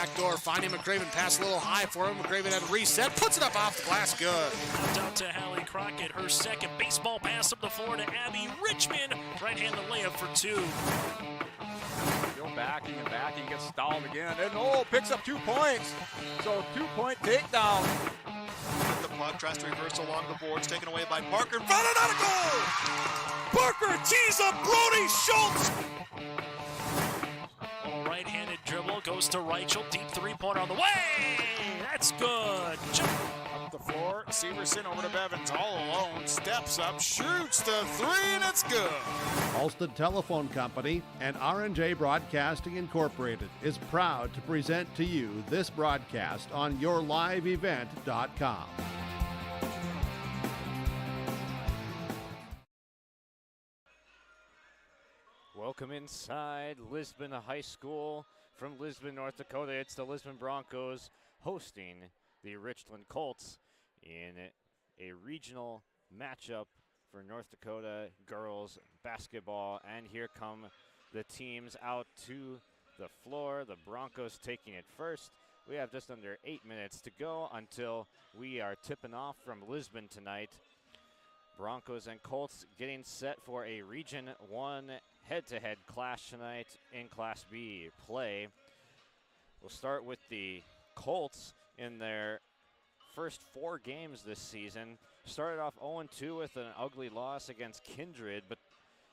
backdoor, finding McCraven, pass a little high for him. McCraven had a reset, puts it up off the glass, good. Out to Hallie Crockett, her second baseball pass up the floor to Abby Richmond. Right-handed layup for two. Go backing and backing, gets stalled again, and picks up 2 points. So 2-point takedown. The puck tries to reverse along the boards, taken away by Parker. In front, another goal! Parker tees up Brody Schultz. Little right-handed dribble goes to Reichel, deep three-pointer on the way. That's good. Up the floor, Severson over to Bevins, all alone, steps up, shoots the three, and it's good. Ulstead Telephone Company and R&J Broadcasting Incorporated is proud to present to you this broadcast on yourliveevent.com. Welcome inside Lisbon High School from Lisbon, North Dakota. It's the Lisbon Broncos hosting the Richland Colts in a regional matchup for North Dakota girls basketball. And here come the teams out to the floor. The Broncos taking it first. We have just under 8 minutes to go until we are tipping off from Lisbon tonight. Broncos and Colts getting set for a Region 1 head-to-head clash tonight in Class B play. We'll start with the Colts in their first 4 games this season. Started off 0-2 with an ugly loss against Kindred,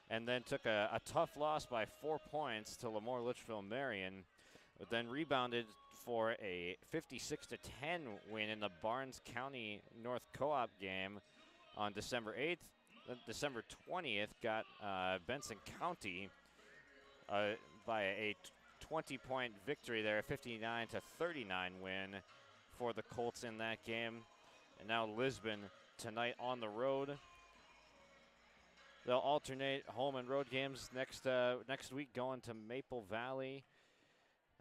and then took a tough loss by 4 points to Lemoore Litchfield Marion, but then rebounded for a 56-10 win in the Barnes County North Co-op game on December 8th. Then December 20th got Benson County by a 20-point victory there, a 59-39 win for the Colts in that game. And now Lisbon tonight on the road. They'll alternate home and road games next week, going to Maple Valley.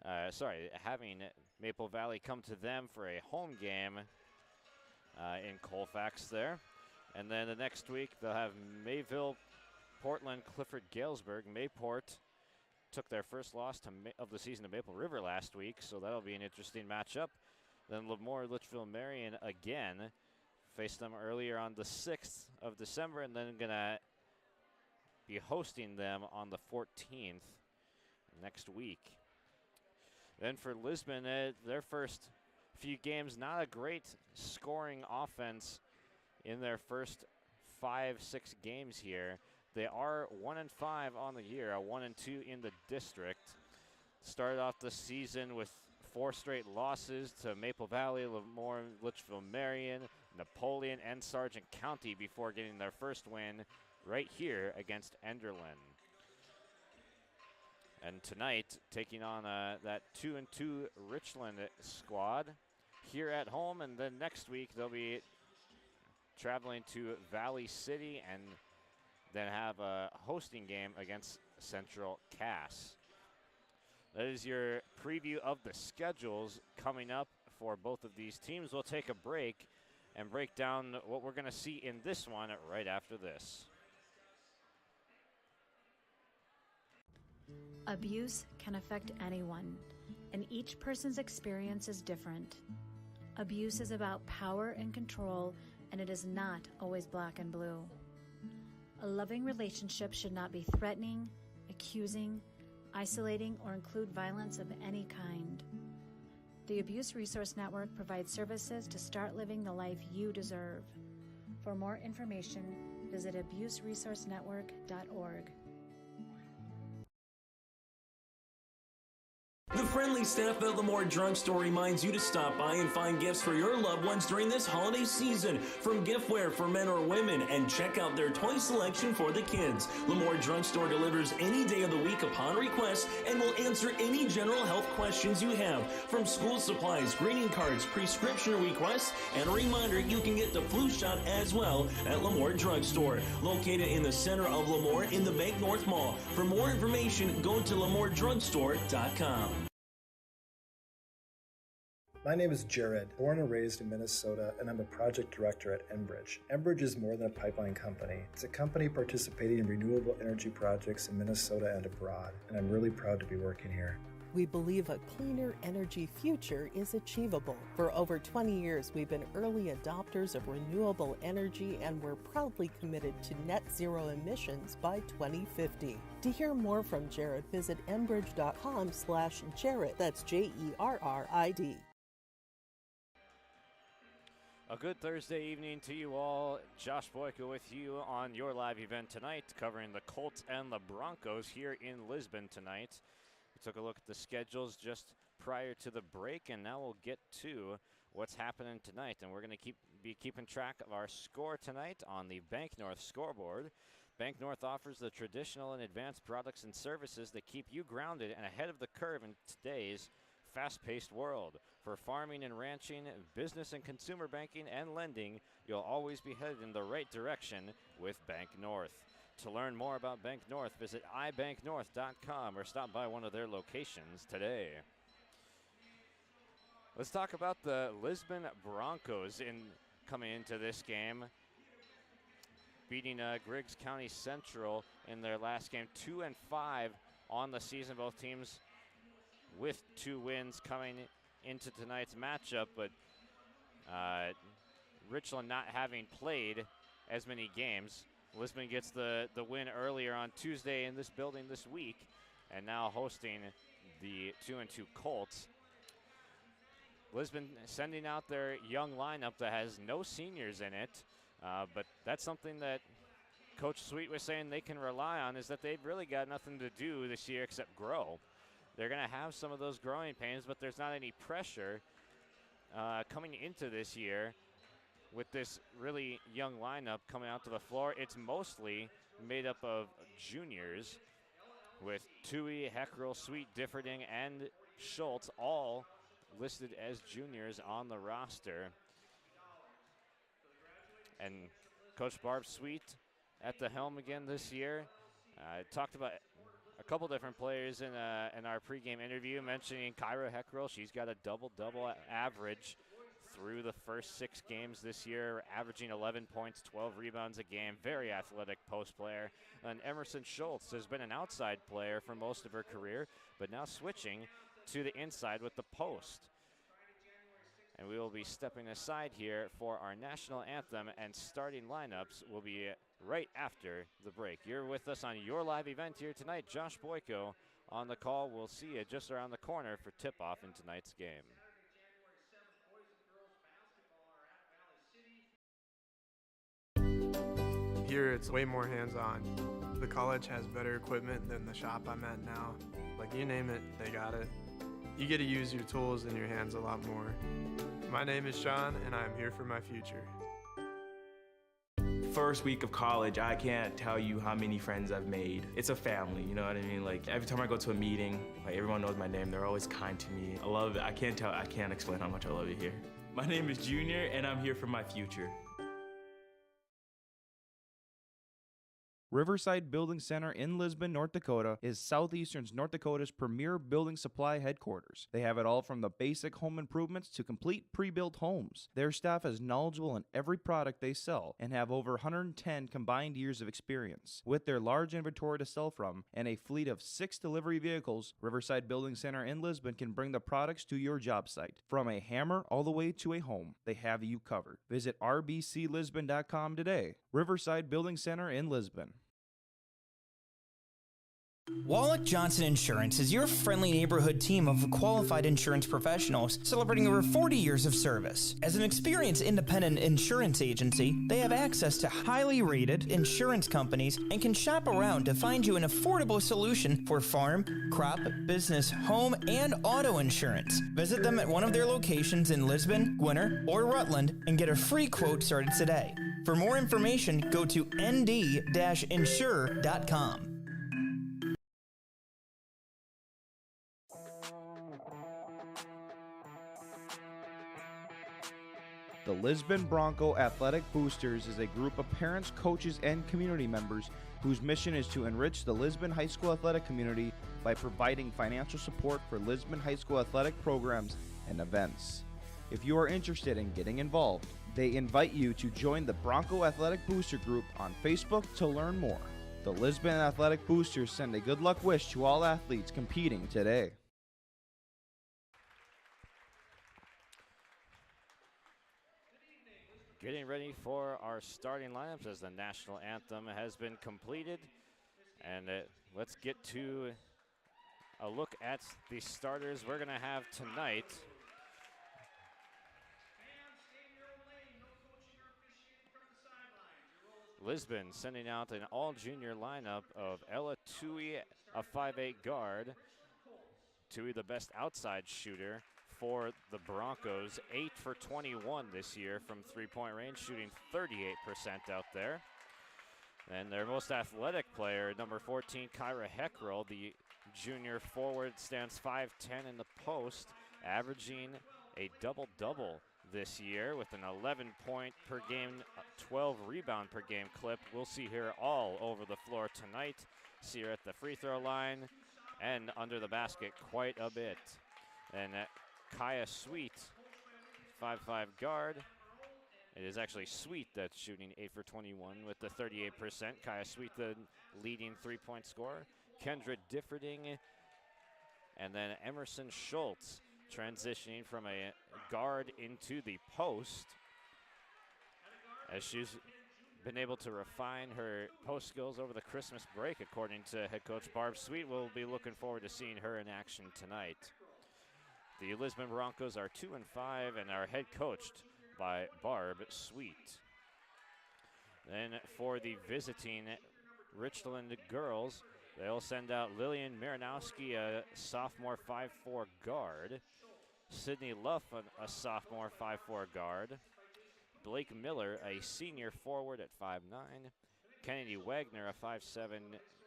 Having Maple Valley come to them for a home game in Colfax there. And then the next week they'll have Mayville, Portland, Clifford, Galesburg. Mayport took their first loss of the season to Maple River last week, so that'll be an interesting matchup. Then Lemoore Litchfield Marion again faced them earlier on the 6th of December, and then gonna be hosting them on the 14th next week. Then for Lisbon, their first few games, not a great scoring offense in their first 5-6 games here. They are 1-5 on the year, a 1-2 in the district. Started off the season with 4 straight losses to Maple Valley, Lemoore, Litchfield Marion, Napoleon, and Sargent County before getting their first win right here against Enderlin. And tonight, taking on that 2-2 Richland squad here at home, and then next week they'll be traveling to Valley City and then have a hosting game against Central Cass. That is your preview of the schedules coming up for both of these teams. We'll take a break and break down what we're going to see in this one right after this. Abuse can affect anyone, and each person's experience is different. Abuse is about power and control, and it is not always black and blue. A loving relationship should not be threatening, accusing, isolating, or include violence of any kind. The Abuse Resource Network provides services to start living the life you deserve. For more information, visit abuseresourcenetwork.org. The friendly staff at Lemoore Drugstore reminds you to stop by and find gifts for your loved ones during this holiday season, from giftware for men or women, and check out their toy selection for the kids. Lemoore Drugstore delivers any day of the week upon request and will answer any general health questions you have, from school supplies, greeting cards, prescription requests, and a reminder you can get the flu shot as well at Lemoore Drugstore, located in the center of Lemoore in the Bank North Mall. For more information, go to LemooreDrugstore.com. My name is Jared, born and raised in Minnesota, and I'm a project director at Enbridge. Enbridge is more than a pipeline company. It's a company participating in renewable energy projects in Minnesota and abroad, and I'm really proud to be working here. We believe a cleaner energy future is achievable. For over 20 years, we've been early adopters of renewable energy, and we're proudly committed to net zero emissions by 2050. To hear more from Jared, visit enbridge.com/Jared. That's JERRID. A good Thursday evening to you all. Josh Boyko with you on your live event tonight, covering the Colts and the Broncos here in Lisbon tonight. We took a look at the schedules just prior to the break, and now we'll get to what's happening tonight. And we're going to be keeping track of our score tonight on the Bank North scoreboard. Bank North offers the traditional and advanced products and services that keep you grounded and ahead of the curve in today's fast-paced world. For farming and ranching, business and consumer banking, and lending, you'll always be headed in the right direction with Bank North. To learn more about Bank North, visit ibanknorth.com or stop by one of their locations today. Let's talk about the Lisbon Broncos coming into this game, beating Griggs County Central in their last game, 2-5 on the season. Both teams with 2 wins coming into tonight's matchup, but Richland not having played as many games. Lisbon gets the win earlier on Tuesday in this building this week, and now hosting the 2-2 Colts. Lisbon sending out their young lineup that has no seniors in it, but that's something that Coach Sweet was saying they can rely on, is that they've really got nothing to do this year except grow. They're going to have some of those growing pains, but there's not any pressure coming into this year with this really young lineup coming out to the floor. It's mostly made up of juniors, with Tui, Heckrell, Sweet, Differding, and Schultz all listed as juniors on the roster. And Coach Barb Sweet at the helm again this year. Talked about a couple different players in our pregame interview, mentioning Kyra Heckrell. She's got a double-double average through the first 6 games this year, averaging 11 points, 12 rebounds a game. Very athletic post player. And Emerson Schultz has been an outside player for most of her career, but now switching to the inside with the post. And we will be stepping aside here for our national anthem, and starting lineups will be right after the break. You're with us on your live event here tonight. Josh Boyko on the call. We'll see you just around the corner for tip-off in tonight's game. Here it's way more hands-on. The college has better equipment than the shop I'm at now. Like, you name it, they got it. You get to use your tools and your hands a lot more. My name is Sean, and I'm here for my future. First week of college, I can't tell you how many friends I've made. It's a family, you know what I mean? Like, every time I go to a meeting, like, everyone knows my name. They're always kind to me. I love it. I can't explain how much I love it here. My name is Junior, and I'm here for my future. Riverside Building Center in Lisbon, North Dakota is Southeastern North Dakota's premier building supply headquarters. They have it all from the basic home improvements to complete pre-built homes. Their staff is knowledgeable in every product they sell and have over 110 combined years of experience. With their large inventory to sell from and a fleet of 6 delivery vehicles, Riverside Building Center in Lisbon can bring the products to your job site. From a hammer all the way to a home, they have you covered. Visit rbclisbon.com today. Riverside Building Center in Lisbon. Wallach Johnson Insurance is your friendly neighborhood team of qualified insurance professionals celebrating over 40 years of service. As an experienced independent insurance agency, they have access to highly rated insurance companies and can shop around to find you an affordable solution for farm, crop, business, home, and auto insurance. Visit them at one of their locations in Lisbon, Gwinner, or Rutland and get a free quote started today. For more information, go to nd-insure.com. The Lisbon Bronco Athletic Boosters is a group of parents, coaches, and community members whose mission is to enrich the Lisbon High School athletic community by providing financial support for Lisbon High School athletic programs and events. If you are interested in getting involved, they invite you to join the Bronco Athletic Booster Group on Facebook to learn more. The Lisbon Athletic Boosters send a good luck wish to all athletes competing today. Getting ready for our starting lineups as the national anthem has been completed. And let's get to a look at the starters we're going to have tonight. Lisbon sending out an all-junior lineup of Ella Tui, a 5'8" guard. Tui, the best outside shooter for the Broncos, 8 for 21 this year from three-point range, shooting 38% out there. And their most athletic player, number 14, Kyra Heckrell, the junior forward, stands 5'10" in the post, averaging a double-double this year with an 11-point per game, 12 rebound per game clip. We'll see her all over the floor tonight. See her at the free throw line and under the basket quite a bit. And Kaya Sweet, 5'5" guard. It is actually Sweet that's shooting 8 for 21 with the 38%. Kaya Sweet, the leading three-point scorer. Kendra Differding, and then Emerson Schultz transitioning from a guard into the post as she's been able to refine her post skills over the Christmas break, according to head coach Barb Sweet. We'll be looking forward to seeing her in action tonight. The Lisbon Broncos are 2-5 and are head coached by Barb Sweet. Then for the visiting Richland girls, they'll send out Lillian Marinowski, a sophomore 5'4" guard. Sydney Luff, a sophomore 5'4" guard. Blake Miller, a senior forward at 5'9". Kennedy Wagner, a 5'7"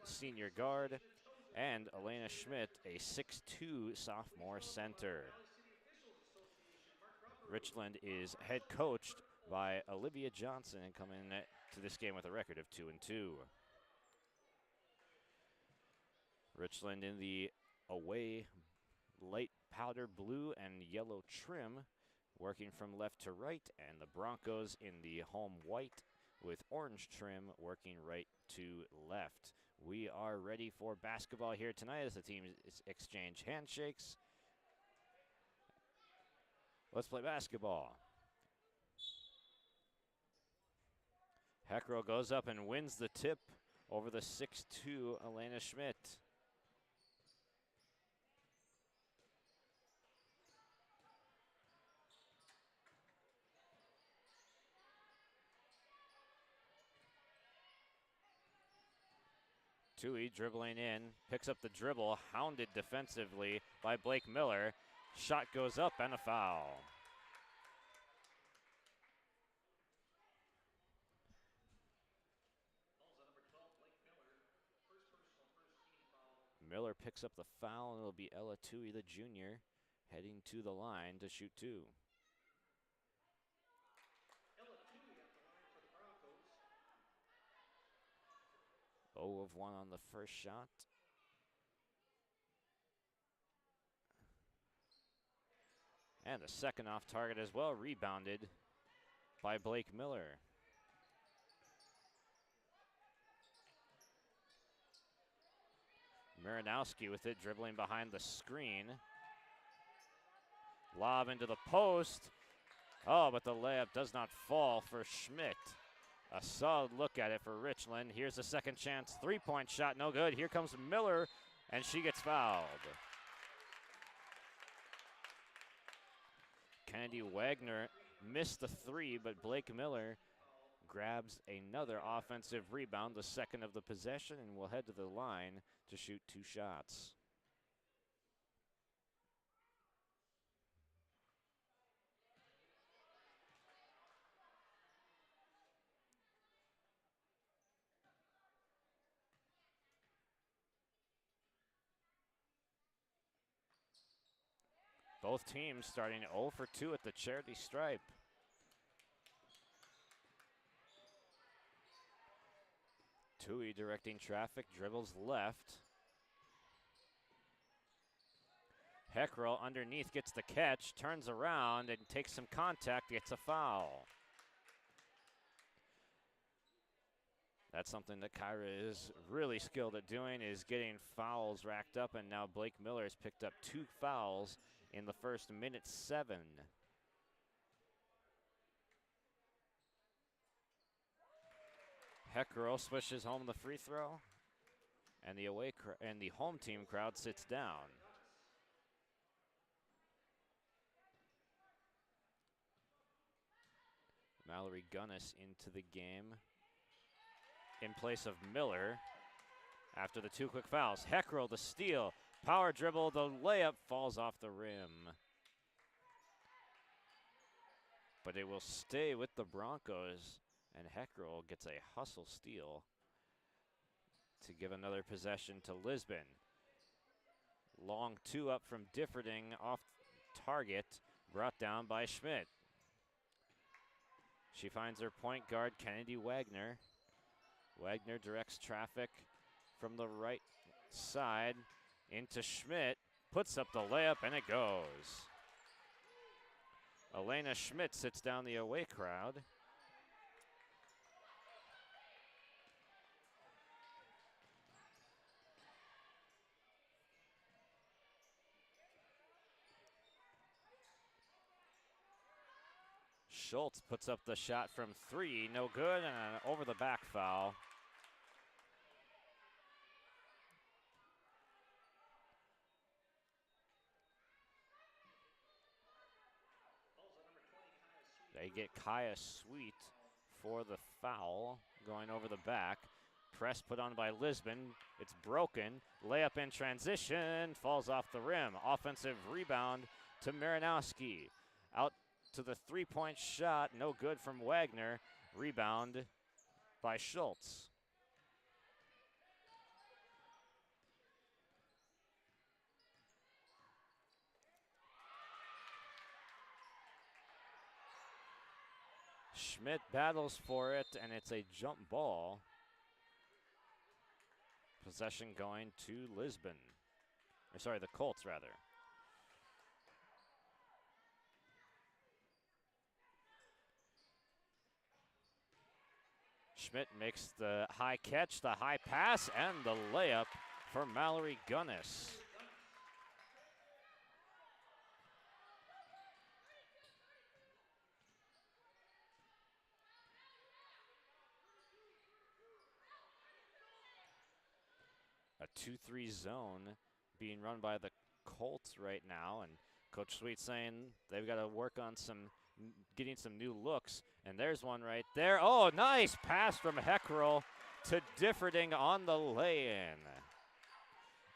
senior guard. And Elena Schmidt, a 6'2" sophomore center. Richland is head coached by Olivia Johnson and coming to this game with a record of 2-2. Richland in the away light powder blue and yellow trim, working from left to right, and the Broncos in the home white with orange trim, working right to left. We are ready for basketball here tonight as the teams exchange handshakes. Let's play basketball. Heckrell goes up and wins the tip over the 6'2" Elena Schmidt. Tui dribbling in, picks up the dribble, hounded defensively by Blake Miller. Shot goes up and a foul. Miller picks up the foul, and it'll be Ella Tui, the junior, heading to the line to shoot two. Oh of 1 on the first shot. And the second off target as well, rebounded by Blake Miller. Marinowski with it, dribbling behind the screen. Lob into the post. Oh, but the layup does not fall for Schmidt. A solid look at it for Richland. Here's the second chance. Three-point shot, no good. Here comes Miller, and she gets fouled. Kennedy Wagner missed the three, but Blake Miller grabs another offensive rebound, the second of the possession, and will head to the line to shoot two shots. Both teams starting 0 for 2 at the charity stripe. Tui directing traffic, dribbles left. Heckrell underneath gets the catch, turns around and takes some contact, gets a foul. That's something that Kyra is really skilled at doing, is getting fouls racked up, and now Blake Miller has picked up 2 fouls in the first minute 7. Heckerle swishes home the free throw, and the home team crowd sits down. Mallory Gunnis into the game in place of Miller after the 2 quick fouls. Heckerle the steal, power dribble, the layup falls off the rim. But it will stay with the Broncos, and Heckerle gets a hustle steal to give another possession to Lisbon. Long 2 up from Differding off target, brought down by Schmidt. She finds her point guard, Kennedy Wagner. Wagner directs traffic from the right side into Schmidt, puts up the layup, and it goes. Elena Schmidt sits down the away crowd. Schultz puts up the shot from 3, no good, and an over the back foul. They get Kaya Sweet for the foul, going over the back. Press put on by Lisbon. It's broken. Layup in transition, falls off the rim. Offensive rebound to Marinowski. Out to the three-point shot, no good from Wagner. Rebound by Schultz. Schmidt battles for it, and it's a jump ball. Possession going to Lisbon. Or sorry, the Colts, rather. Schmidt makes the high catch, the high pass, and the layup for Mallory Gunnis. A 2-3 zone being run by the Colts right now, and Coach Sweet saying they've got to work on getting some new looks, and there's one right there. Oh, nice pass from Heckerle to Differding on the lay-in.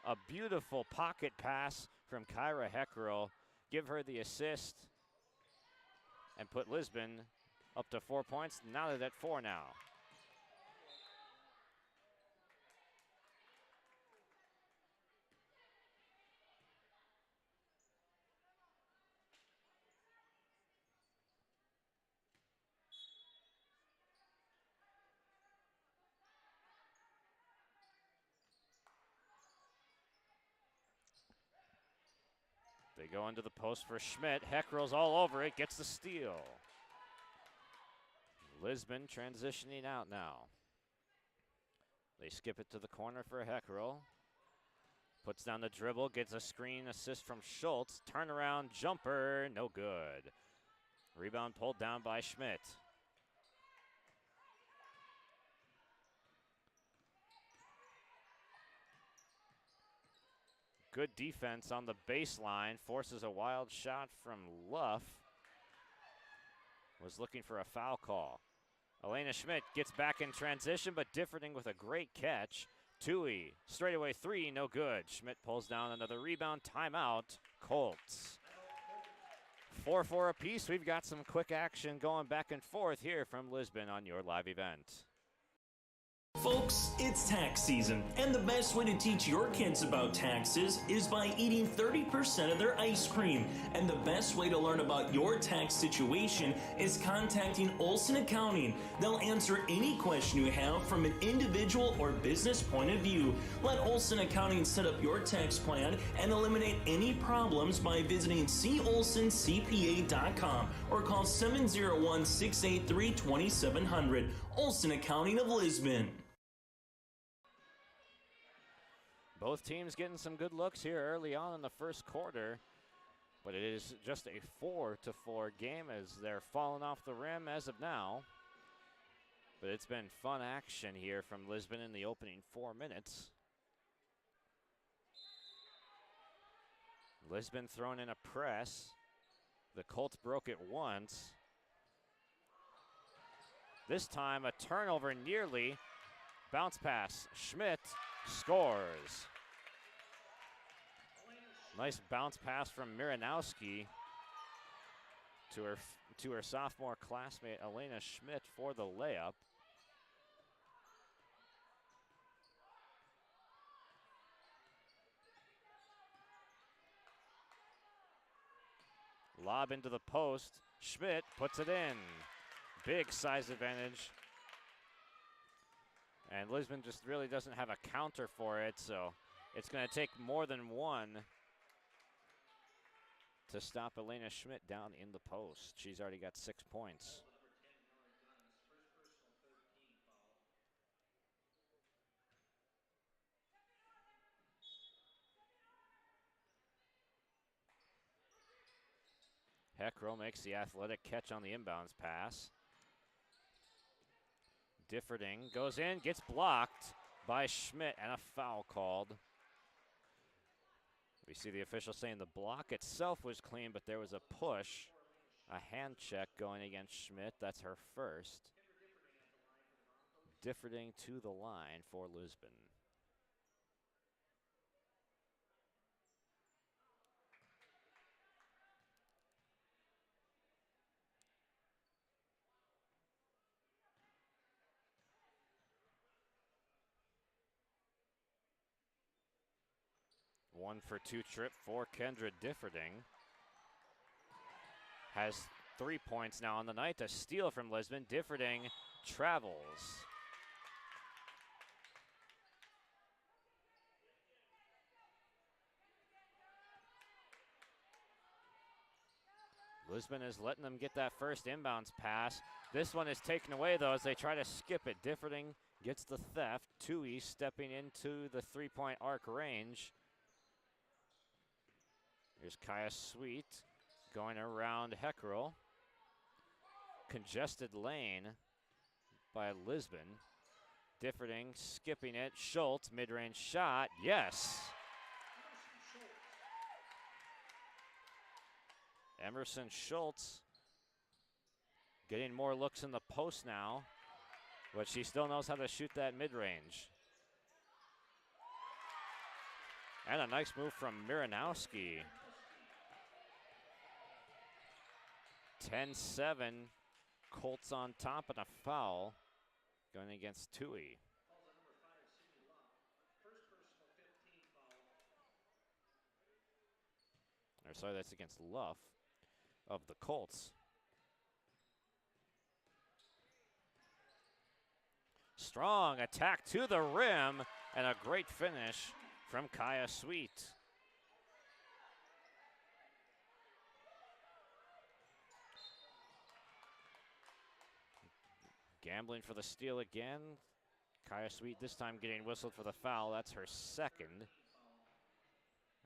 A beautiful pocket pass from Kyra Heckerle. Give her the assist and put Lisbon up to 4 points. Now they're at 4 now. They go into the post for Schmidt. Heckerle's all over it, gets the steal. Lisbon transitioning out now. They skip it to the corner for Heckerle. Puts down the dribble, gets a screen assist from Schultz. Turnaround jumper, no good. Rebound pulled down by Schmidt. Good defense on the baseline, forces a wild shot from Luff. Was looking for a foul call. Elena Schmidt gets back in transition, but Differding with a great catch. Tui, straightaway 3, no good. Schmidt pulls down another rebound, timeout, Colts. 4-4 apiece. We've got some quick action going back and forth here from Lisbon on your live event. Folks, it's tax season, and the best way to teach your kids about taxes is by eating 30% of their ice cream. And the best way to learn about your tax situation is contacting Olson Accounting. They'll answer any question you have from an individual or business point of view. Let Olson Accounting set up your tax plan and eliminate any problems by visiting colsoncpa.com or call 701-683-2700. Olson Accounting of Lisbon. Both teams getting some good looks here early on in the first quarter, but it is just a 4-4 game as they're falling off the rim as of now. But it's been fun action here from Lisbon in the opening 4 minutes. Lisbon throwing in a press. The Colts broke it once. This time a turnover nearly. Bounce pass. Schmidt scores. Nice bounce pass from Miranowski to her sophomore classmate Elena Schmidt for the layup. Lob into the post. Schmidt puts it in. Big size advantage. And Lisbon just really doesn't have a counter for it, so it's going to take more than one to stop Elena Schmidt down in the post. She's already got 6 points. Heckrow makes the athletic catch on the inbounds pass. Differding goes in, gets blocked by Schmidt, and a foul called. We see the official saying the block itself was clean, but there was a push, a hand check going against Schmidt. That's her first. Differding to the line for Lisbon. One for two trip for Kendra Differding. Has 3 points now on the night. A steal from Lisbon. Differding travels. Lisbon is letting them get that first inbounds pass. This one is taken away, though, as they try to skip it. Differding gets the theft. Tui stepping into the three-point arc range. Here's Kaya Sweet going around Heckrell. Congested lane by Lisbon. Differding skipping it. Schultz, mid-range shot. Yes. Emerson Schultz getting more looks in the post now, but she still knows how to shoot that mid-range. And a nice move from Miranowski. 10-7, Colts on top and a foul going against Tui. Or sorry, that's against Luff of the Colts. Strong attack to the rim and a great finish from Kaya Sweet. Gambling for the steal again. Kaya Sweet this time getting whistled for the foul. That's her second.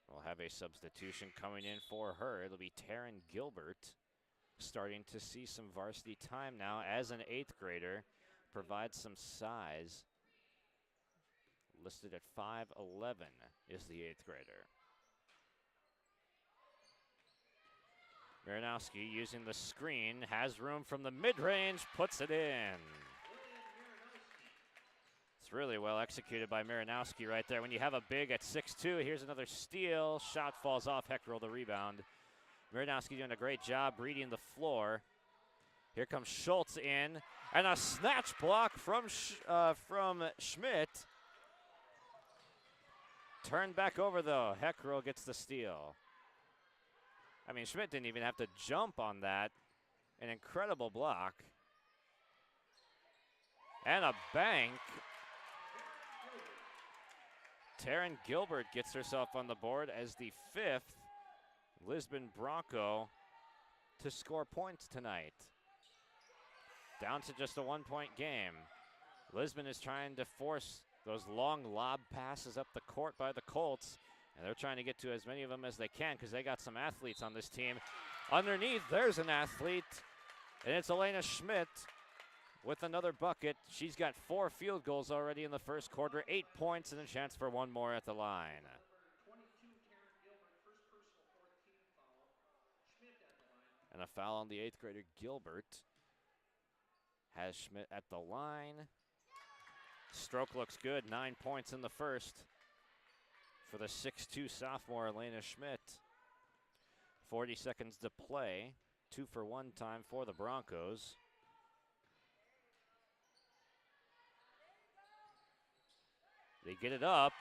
We'll have a substitution coming in for her. It'll be Taryn Gilbert, starting to see some varsity time now as an 8th grader. Provides some size. Listed at 5'11" is the 8th grader. Miranowski using the screen, has room from the mid-range, puts it in. It's really well executed by Miranowski right there. When you have a big at 6'2", here's another steal. Shot falls off, Heckrell the rebound. Miranowski doing a great job reading the floor. Here comes Schultz in, and a snatch block from Schmidt. Turned back over though, Heckrell gets the steal. I mean, Schmidt didn't even have to jump on that. An incredible block. And a bank. Taryn Gilbert gets herself on the board as the 5th Lisbon Bronco to score points tonight. Down to just a 1-point game. Lisbon is trying to force those long lob passes up the court by the Colts. And they're trying to get to as many of them as they can because they got some athletes on this team. Underneath, there's an athlete, and it's Elena Schmidt with another bucket. She's got 4 field goals already in the first quarter, 8 points, and a chance for one more at the line. And a foul on the 8th grader Gilbert. Has Schmidt at the line. Stroke looks good, 9 points in the first for the 6'2" sophomore Elena Schmidt. 40 seconds to play. 2-for-1 time for the Broncos. They get it up,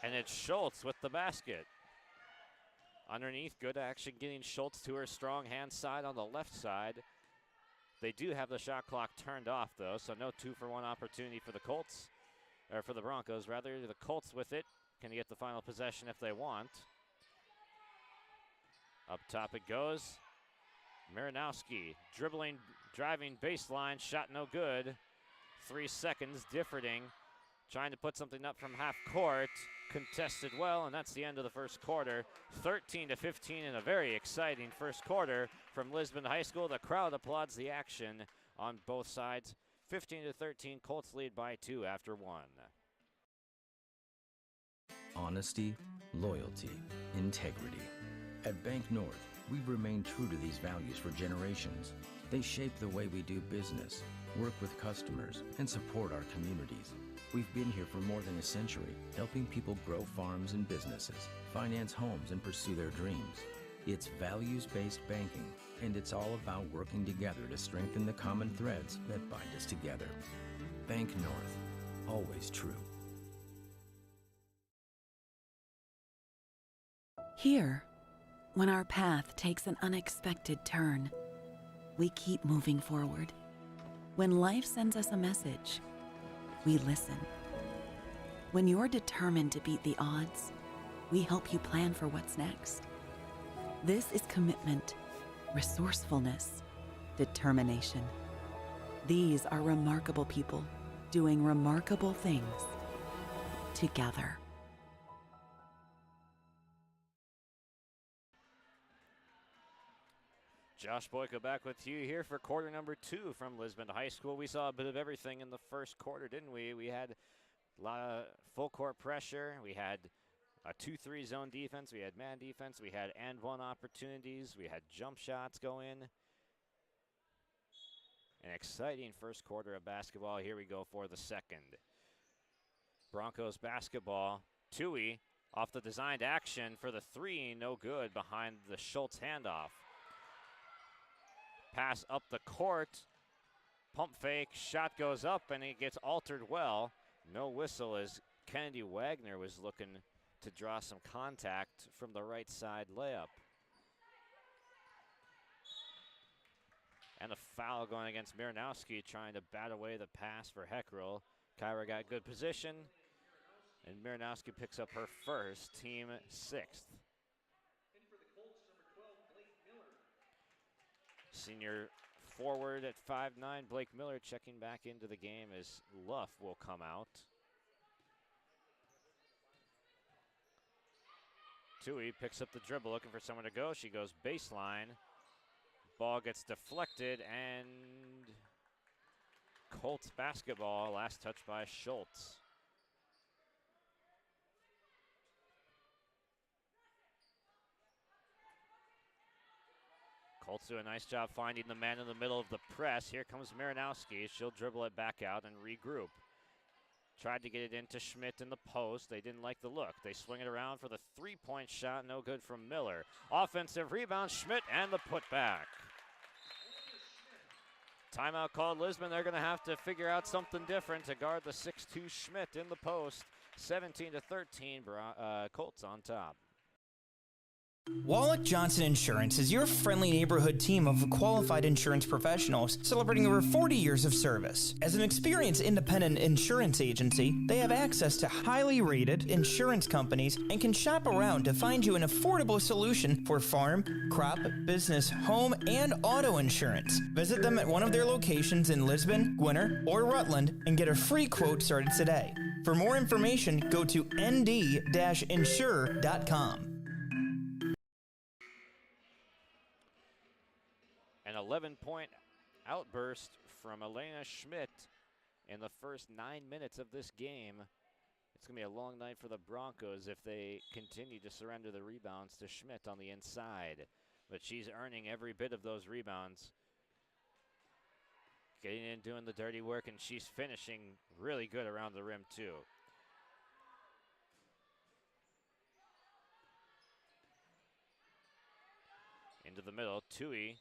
and it's Schultz with the basket. Underneath, good action getting Schultz to her strong hand side on the left side. They do have the shot clock turned off, though, so no 2-for-1 opportunity for the Colts, or for the Broncos, rather. The Colts with it can get the final possession if they want. Up top it goes. Marinowski dribbling, driving baseline, shot no good. 3 seconds, Differding trying to put something up from half court. Contested well, and that's the end of the first quarter. 13-15 in a very exciting first quarter from Lisbon High School. The crowd applauds the action on both sides. 15-13, Colts lead by 2 after 1. Honesty, loyalty, integrity. At Bank North, we've remained true to these values for generations. They shape the way we do business, work with customers, and support our communities. We've been here for more than a century, helping people grow farms and businesses, finance homes, and pursue their dreams. It's values-based banking, and it's all about working together to strengthen the common threads that bind us together. Bank North, always true. Here, when our path takes an unexpected turn, we keep moving forward. When life sends us a message, we listen. When you're determined to beat the odds, we help you plan for what's next. This is commitment, resourcefulness, determination. These are remarkable people doing remarkable things together. Josh Boyko back with you here for quarter number 2 from Lisbon High School. We saw a bit of everything in the first quarter, didn't we? We had a lot of full court pressure. We had a 2-3 zone defense. We had man defense. We had and one opportunities. We had jump shots go in. An exciting first quarter of basketball. Here we go for the second. Broncos basketball. Tui off the designed action for the 3. No good behind the Schultz handoff. Pass up the court, pump fake, shot goes up, and it gets altered well. No whistle as Kennedy Wagner was looking to draw some contact from the right side layup. And a foul going against Marinowski, trying to bat away the pass for Heckrell. Kyra got good position, and Marinowski picks up her first, team 6th. Senior forward at 5'9", Blake Miller checking back into the game as Luff will come out. Tui picks up the dribble, looking for someone to go. She goes baseline. Ball gets deflected, and Colts basketball, last touch by Schultz. Colts do a nice job finding the man in the middle of the press. Here comes Marinowski. She'll dribble it back out and regroup. Tried to get it into Schmidt in the post. They didn't like the look. They swing it around for the 3-point shot. No good from Miller. Offensive rebound, Schmidt, and the putback. Timeout called Lisbon. They're going to have to figure out something different to guard the 6'2 Schmidt in the post. 17-13, Colts on top. Wallach Johnson Insurance is your friendly neighborhood team of qualified insurance professionals celebrating over 40 years of service. As an experienced independent insurance agency, they have access to highly rated insurance companies and can shop around to find you an affordable solution for farm, crop, business, home, and auto insurance. Visit them at one of their locations in Lisbon, Gwinner, or Rutland and get a free quote started today. For more information, go to nd-insure.com. An 11-point outburst from Elena Schmidt in the first 9 minutes of this game. It's going to be a long night for the Broncos if they continue to surrender the rebounds to Schmidt on the inside. But she's earning every bit of those rebounds. Getting in, doing the dirty work, and she's finishing really good around the rim too. Into the middle, Tui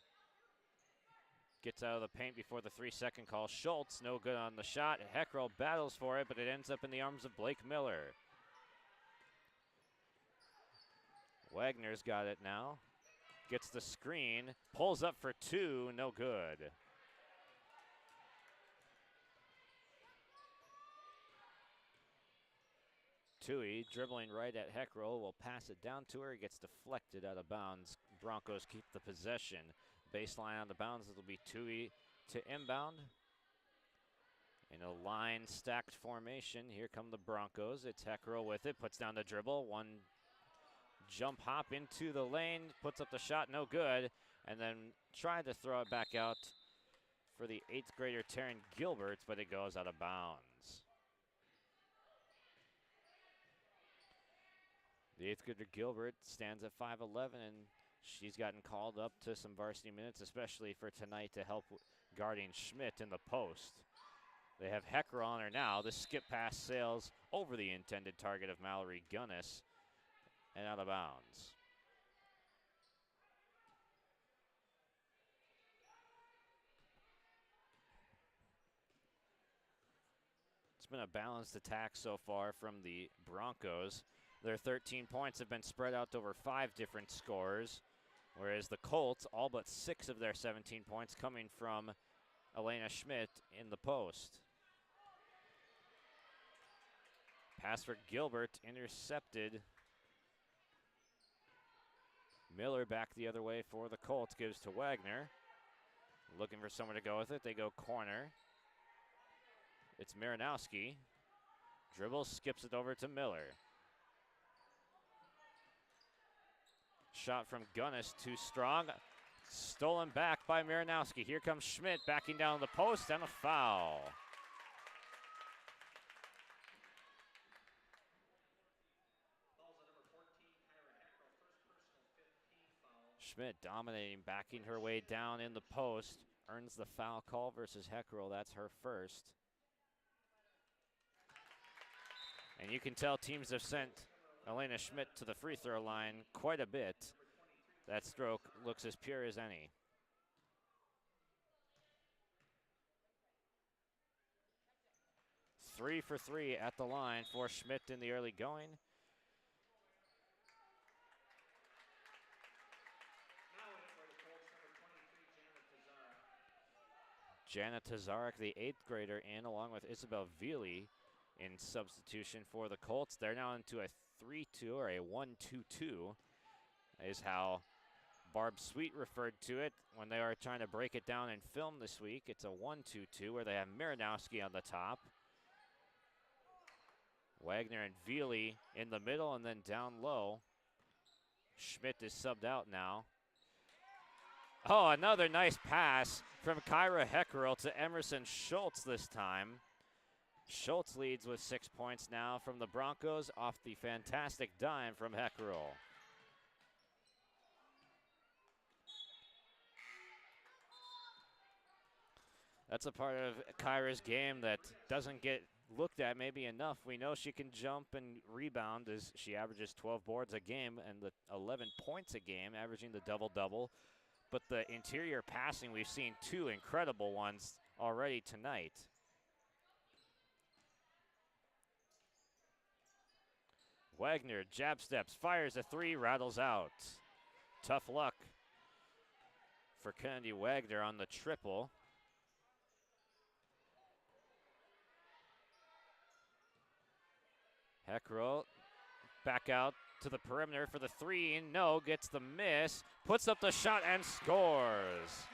gets out of the paint before the 3-second call. Schultz, no good on the shot. Heckrell battles for it, but it ends up in the arms of Blake Miller. Wagner's got it now. Gets the screen, pulls up for 2, no good. Tui dribbling right at Heckrell, will pass it down to her. It gets deflected out of bounds. Broncos keep the possession. Baseline on the bounds, it'll be Tui to inbound. In a line stacked formation, here come the Broncos. It's Heckrell with it, puts down the dribble. One jump hop into the lane, puts up the shot, no good. And then tried to throw it back out for the 8th grader Taryn Gilbert, but it goes out of bounds. The 8th grader Gilbert stands at 5'11", and she's gotten called up to some varsity minutes, especially for tonight to help guarding Schmidt in the post. They have Hecker on her now. The skip pass sails over the intended target of Mallory Gunnis and out of bounds. It's been a balanced attack so far from the Broncos. Their 13 points have been spread out over 5 different scorers, whereas the Colts, all but 6 of their 17 points coming from Elena Schmidt in the post. Pass for Gilbert, intercepted. Miller back the other way for the Colts, gives to Wagner. Looking for someone to go with it, they go corner. It's Marinowski. Dribbles, skips it over to Miller. Shot from Gunnis, too strong. Stolen back by Marinowski. Here comes Schmidt backing down the post and a foul. Schmidt dominating, backing her way down in the post. Earns the foul call versus Heckrell. That's her first. And you can tell teams have sent Elena Schmidt to the free throw line quite a bit. That stroke looks as pure as any. Three for 3 at the line for Schmidt in the early going. Jana Tazarek, the 8th grader, in along with Isabel Veely in substitution for the Colts. They're now into a 3-2 or a 1-2-2 is how Barb Sweet referred to it when they are trying to break it down in film this week. It's a 1-2-2 where they have Marinowski on the top. Wagner and Veely in the middle and then down low. Schmidt is subbed out now. Oh, another nice pass from Kyra Heckerl to Emerson Schultz this time. Schultz leads with 6 points now from the Broncos off the fantastic dime from Heckerl. That's a part of Kyra's game that doesn't get looked at maybe enough. We know she can jump and rebound as she averages 12 boards a game and the 11 points a game, averaging the double-double. But the interior passing, we've seen 2 incredible ones already tonight. Wagner, jab steps, fires a 3, rattles out. Tough luck for Kennedy Wagner on the triple. Heckrell back out to the perimeter for the 3. No, gets the miss, puts up the shot and scores.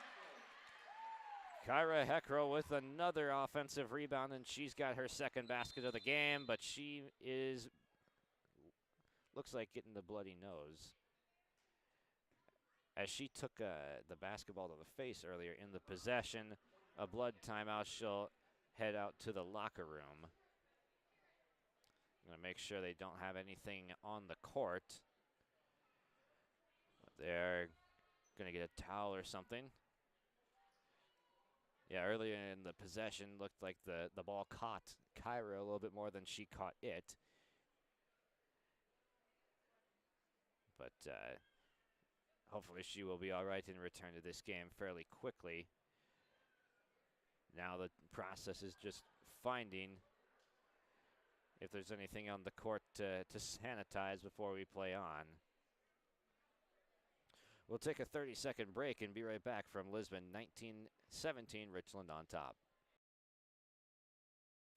Kyra Heckrell with another offensive rebound, and she's got her second basket of the game, but she looks like getting the bloody nose as she took the basketball to the face earlier in the possession. A blood timeout. She'll head out to the locker room. I'm going to make sure they don't have anything on the court. They're going to get a towel or something. Yeah, earlier in the possession, looked like the ball caught Kyra a little bit more than she caught it. But hopefully she will be all right and return to this game fairly quickly. Now the process is just finding if there's anything on the court to sanitize before we play on. We'll take a 30-second break and be right back from Lisbon. 19-17, Richland on top.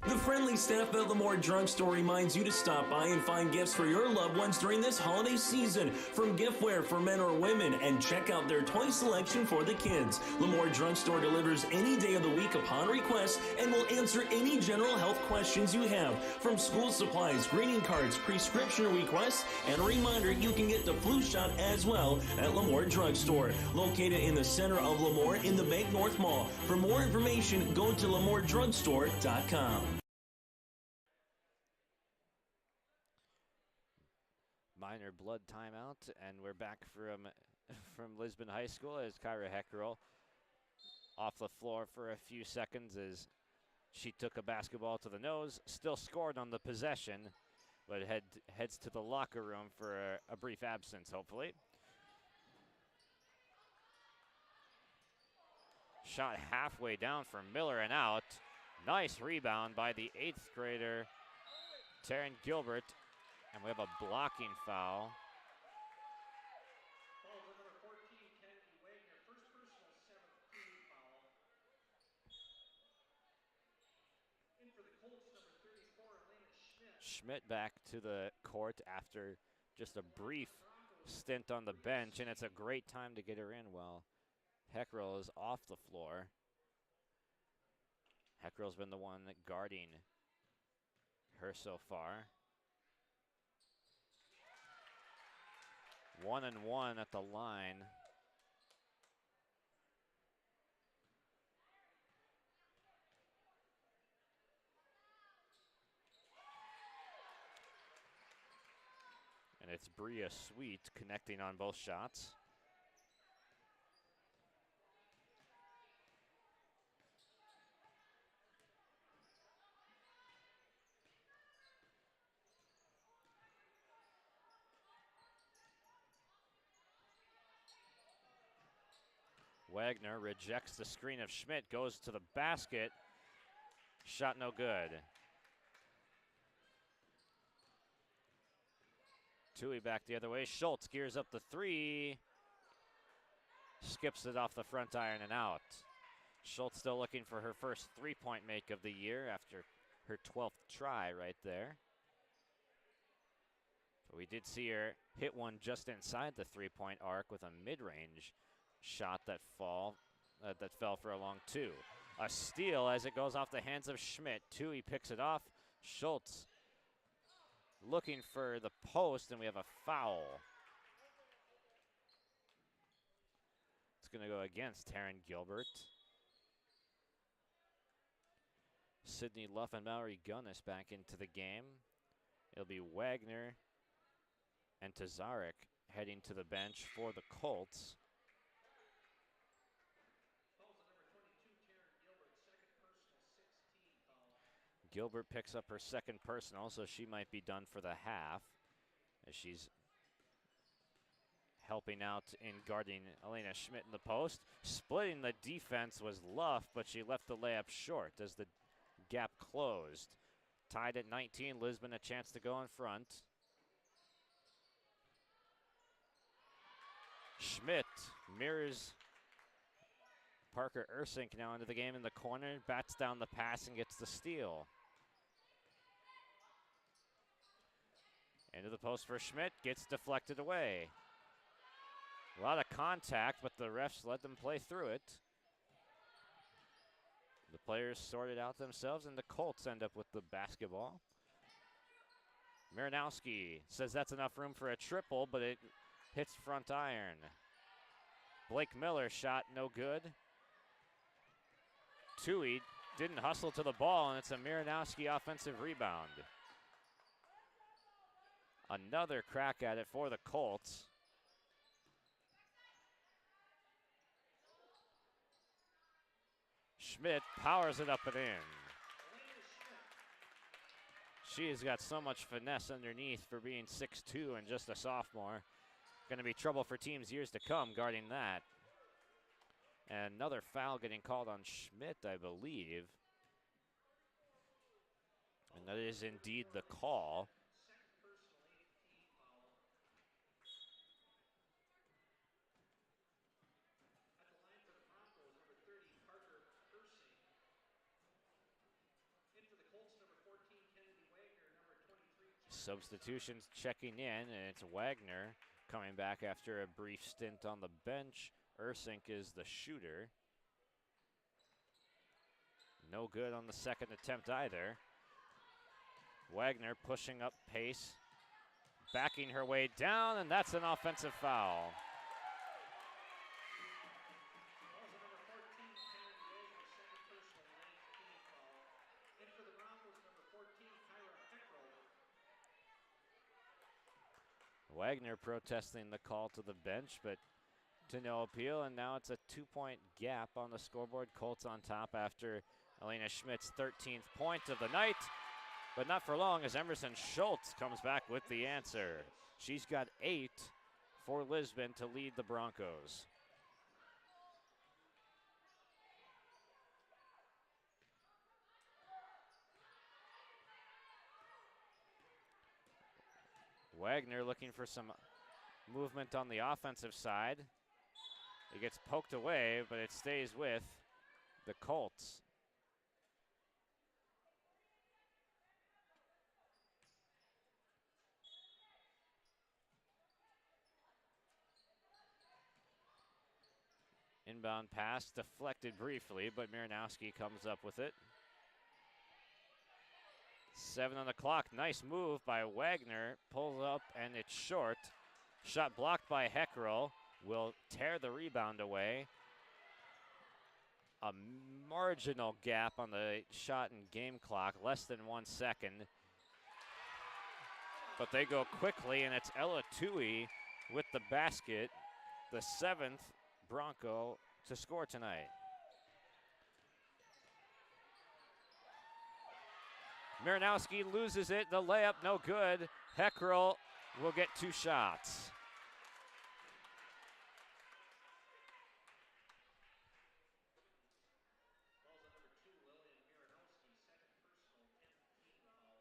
The friendly staff at Lemoore Drugstore reminds you to stop by and find gifts for your loved ones during this holiday season, from giftware for men or women, and check out their toy selection for the kids. Lemoore Drugstore delivers any day of the week upon request and will answer any general health questions you have, from school supplies, greeting cards, prescription requests, and a reminder you can get the flu shot as well at Lemoore Drugstore, located in the center of Lemoore in the Bank North Mall. For more information, go to LemooreDrugstore.com. Minor blood timeout, and we're back from Lisbon High School as Kyra Heckrell off the floor for a few seconds as she took a basketball to the nose, still scored on the possession, but heads to the locker room for a brief absence, hopefully. Shot halfway down for Miller and out. Nice rebound by the 8th grader, Taryn Gilbert. And we have a blocking foul. Schmidt back to the court after just a brief stint on the bench, and it's a great time to get her in while Heckrell is off the floor. Heckrell's been the one guarding her so far. 1-1 at the line. And it's Bria Sweet connecting on both shots. Wagner rejects the screen of Schmidt, goes to the basket. Shot no good. Tui back the other way. Schultz gears up the three. Skips it off the front iron and out. Schultz still looking for her first three-point make of the year after her 12th try right there. But we did see her hit one just inside the three-point arc with a mid-range shot that fell for a long two. A steal as it goes off the hands of Schmidt. Tui picks it off. Schultz looking for the post, and we have a foul. It's going to go against Taryn Gilbert. Sydney Luff and Mallory Gunnis back into the game. It'll be Wagner and Tazarek heading to the bench for the Colts. Gilbert picks up her second personal, so she might be done for the half as she's helping out in guarding Elena Schmidt in the post. Splitting the defense was Luff, but she left the layup short as the gap closed. Tied at 19, Lisbon a chance to go in front. Schmidt mirrors Parker Ursink now into the game in the corner, bats down the pass and gets the steal. Into the post for Schmidt, gets deflected away. A lot of contact, but the refs let them play through it. The players sorted out themselves, and the Colts end up with the basketball. Marinowski says that's enough room for a triple, but it hits front iron. Blake Miller shot no good. Tui didn't hustle to the ball, and it's a Miranowski offensive rebound. Another crack at it for the Colts. Schmidt powers it up and in. She has got so much finesse underneath for being 6'2" and just a sophomore. Going to be trouble for teams years to come guarding that. And another foul getting called on Schmidt, I believe. And that is indeed the call. Substitutions checking in, and it's Wagner coming back after a brief stint on the bench. Ursink is the shooter. No good on the second attempt either. Wagner pushing up pace, backing her way down, and that's an offensive foul. Wagner protesting the call to the bench, but to no appeal, and now it's a 2-point gap on the scoreboard. Colts on top after Elena Schmidt's 13th point of the night, but not for long as Emerson Schultz comes back with the answer. She's got 8 for Lisbon to lead the Broncos. Wagner looking for some movement on the offensive side. It gets poked away, but it stays with the Colts. Inbound pass deflected briefly, but Miranowski comes up with it. 7 on the clock. Nice move by Wagner. Pulls up, and it's short. Shot blocked by Heckrell. Will tear the rebound away. A marginal gap on the shot and game clock, less than 1 second. But they go quickly, and it's Ella Tui with the basket, the 7th Bronco to score tonight. Miranowski loses it. The layup, no good. Heckrell will get 2 shots.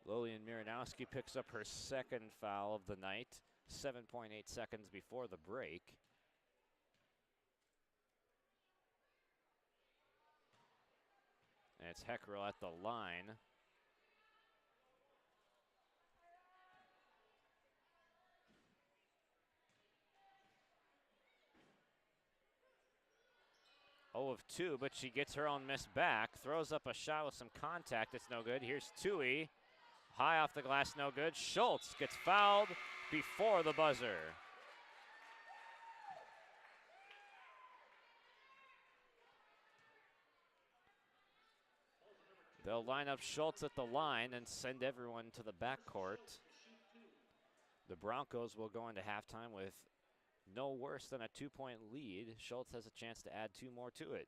Lillian Miranowski picks up her 2nd foul of the night, 7.8 seconds before the break. And it's Heckrell at the line. Of 2, but she gets her own miss back. Throws up a shot with some contact. It's no good. Here's Tui. High off the glass, no good. Schultz gets fouled before the buzzer. They'll line up Schultz at the line and send everyone to the backcourt. The Broncos will go into halftime with no worse than a 2-point lead. Schultz has a chance to add 2 more to it.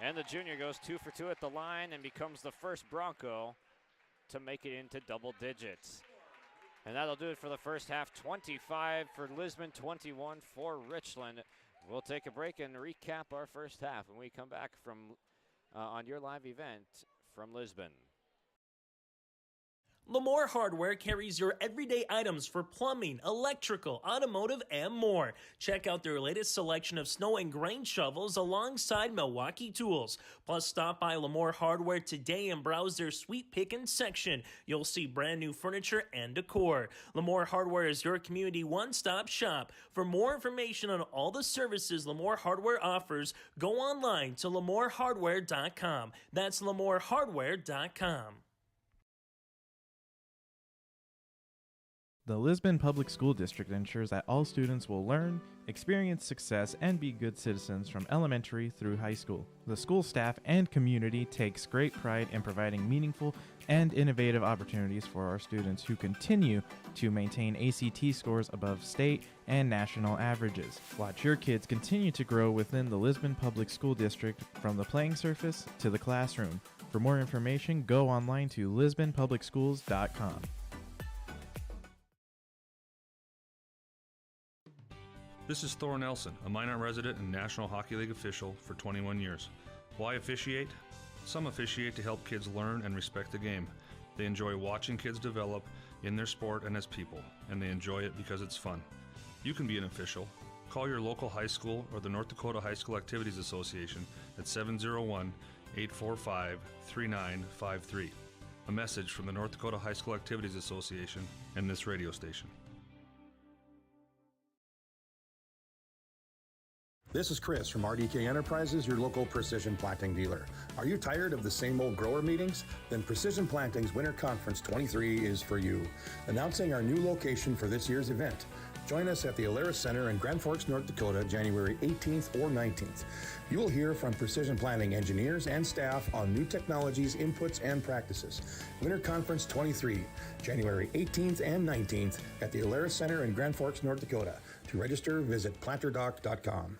And the junior goes 2 for 2 at the line and becomes the first Bronco to make it into double digits. And that'll do it for the first half. 25 for Lisbon, 21 for Richland. We'll take a break and recap our first half when we come back from on your live event from Lisbon. Lamar Lamore Hardware carries your everyday items for plumbing, electrical, automotive, and more. Check out their latest selection of snow and grain shovels alongside Milwaukee tools. Plus, stop by Lamore Hardware today and browse their sweet pickin' section. You'll see brand new furniture and decor. Lamore Hardware is your community one-stop shop. For more information on all the services Lamore Hardware offers, go online to lamorehardware.com. That's lamorehardware.com. The Lisbon Public School District ensures that all students will learn, experience success, and be good citizens from elementary through high school. The school staff and community takes great pride in providing meaningful and innovative opportunities for our students who continue to maintain ACT scores above state and national averages. Watch your kids continue to grow within the Lisbon Public School District from the playing surface to the classroom. For more information, go online to lisbonpublicschools.com. This is Thor Nelson, a Minot resident and National Hockey League official for 21 years. Why officiate? Some officiate to help kids learn and respect the game. They enjoy watching kids develop in their sport and as people, and they enjoy it because it's fun. You can be an official. Call your local high school or the North Dakota High School Activities Association at 701-845-3953. A message from the North Dakota High School Activities Association and this radio station. This is Chris from RDK Enterprises, your local precision planting dealer. Are you tired of the same old grower meetings? Then Precision Planting's Winter Conference 23 is for you. Announcing our new location for this year's event. Join us at the Alaris Center in Grand Forks, North Dakota, January 18th or 19th. You will hear from Precision Planting engineers and staff on new technologies, inputs, and practices. Winter Conference 23, January 18th and 19th at the Alaris Center in Grand Forks, North Dakota. To register, visit planterdoc.com.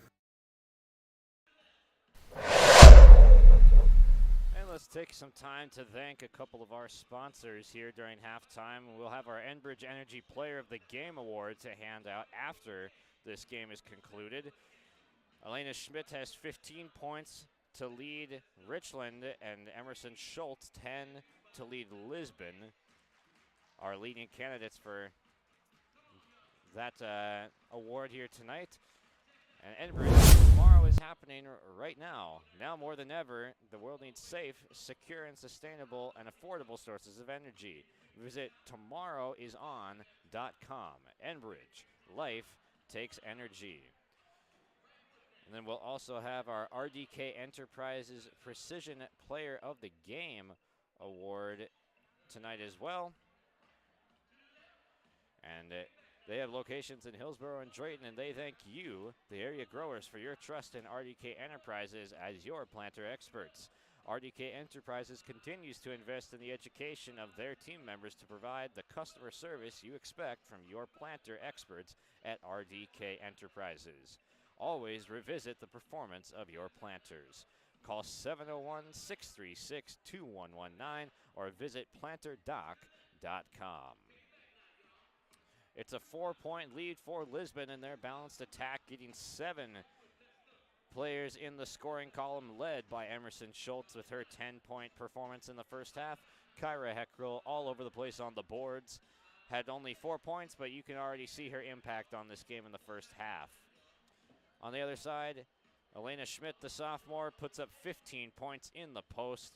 Let's take some time to thank a couple of our sponsors here during halftime. We'll have our Enbridge Energy Player of the Game Award to hand out after this game is concluded. Elena Schmidt has 15 points to lead Richland, and Emerson Schultz 10 to lead Lisbon. Our leading candidates for that award here tonight. And Enbridge tomorrow is happening right now. Now more than ever, the world needs safe, secure, and sustainable and affordable sources of energy. Visit tomorrowison.com. Enbridge, life takes energy. And then we'll also have our RDK Enterprises Precision Player of the Game Award tonight as well. And they have locations in Hillsborough and Drayton, and they thank you, the area growers, for your trust in RDK Enterprises as your planter experts. RDK Enterprises continues to invest in the education of their team members to provide the customer service you expect from your planter experts at RDK Enterprises. Always revisit the performance of your planters. Call 701-636-2119 or visit planterdoc.com. It's a 4-point lead for Lisbon in their balanced attack, getting 7 players in the scoring column, led by Emerson Schultz with her 10-point performance in the first half. Kyra Heckrell all over the place on the boards. Had only 4 points, but you can already see her impact on this game in the first half. On the other side, Elena Schmidt, the sophomore, puts up 15 points in the post,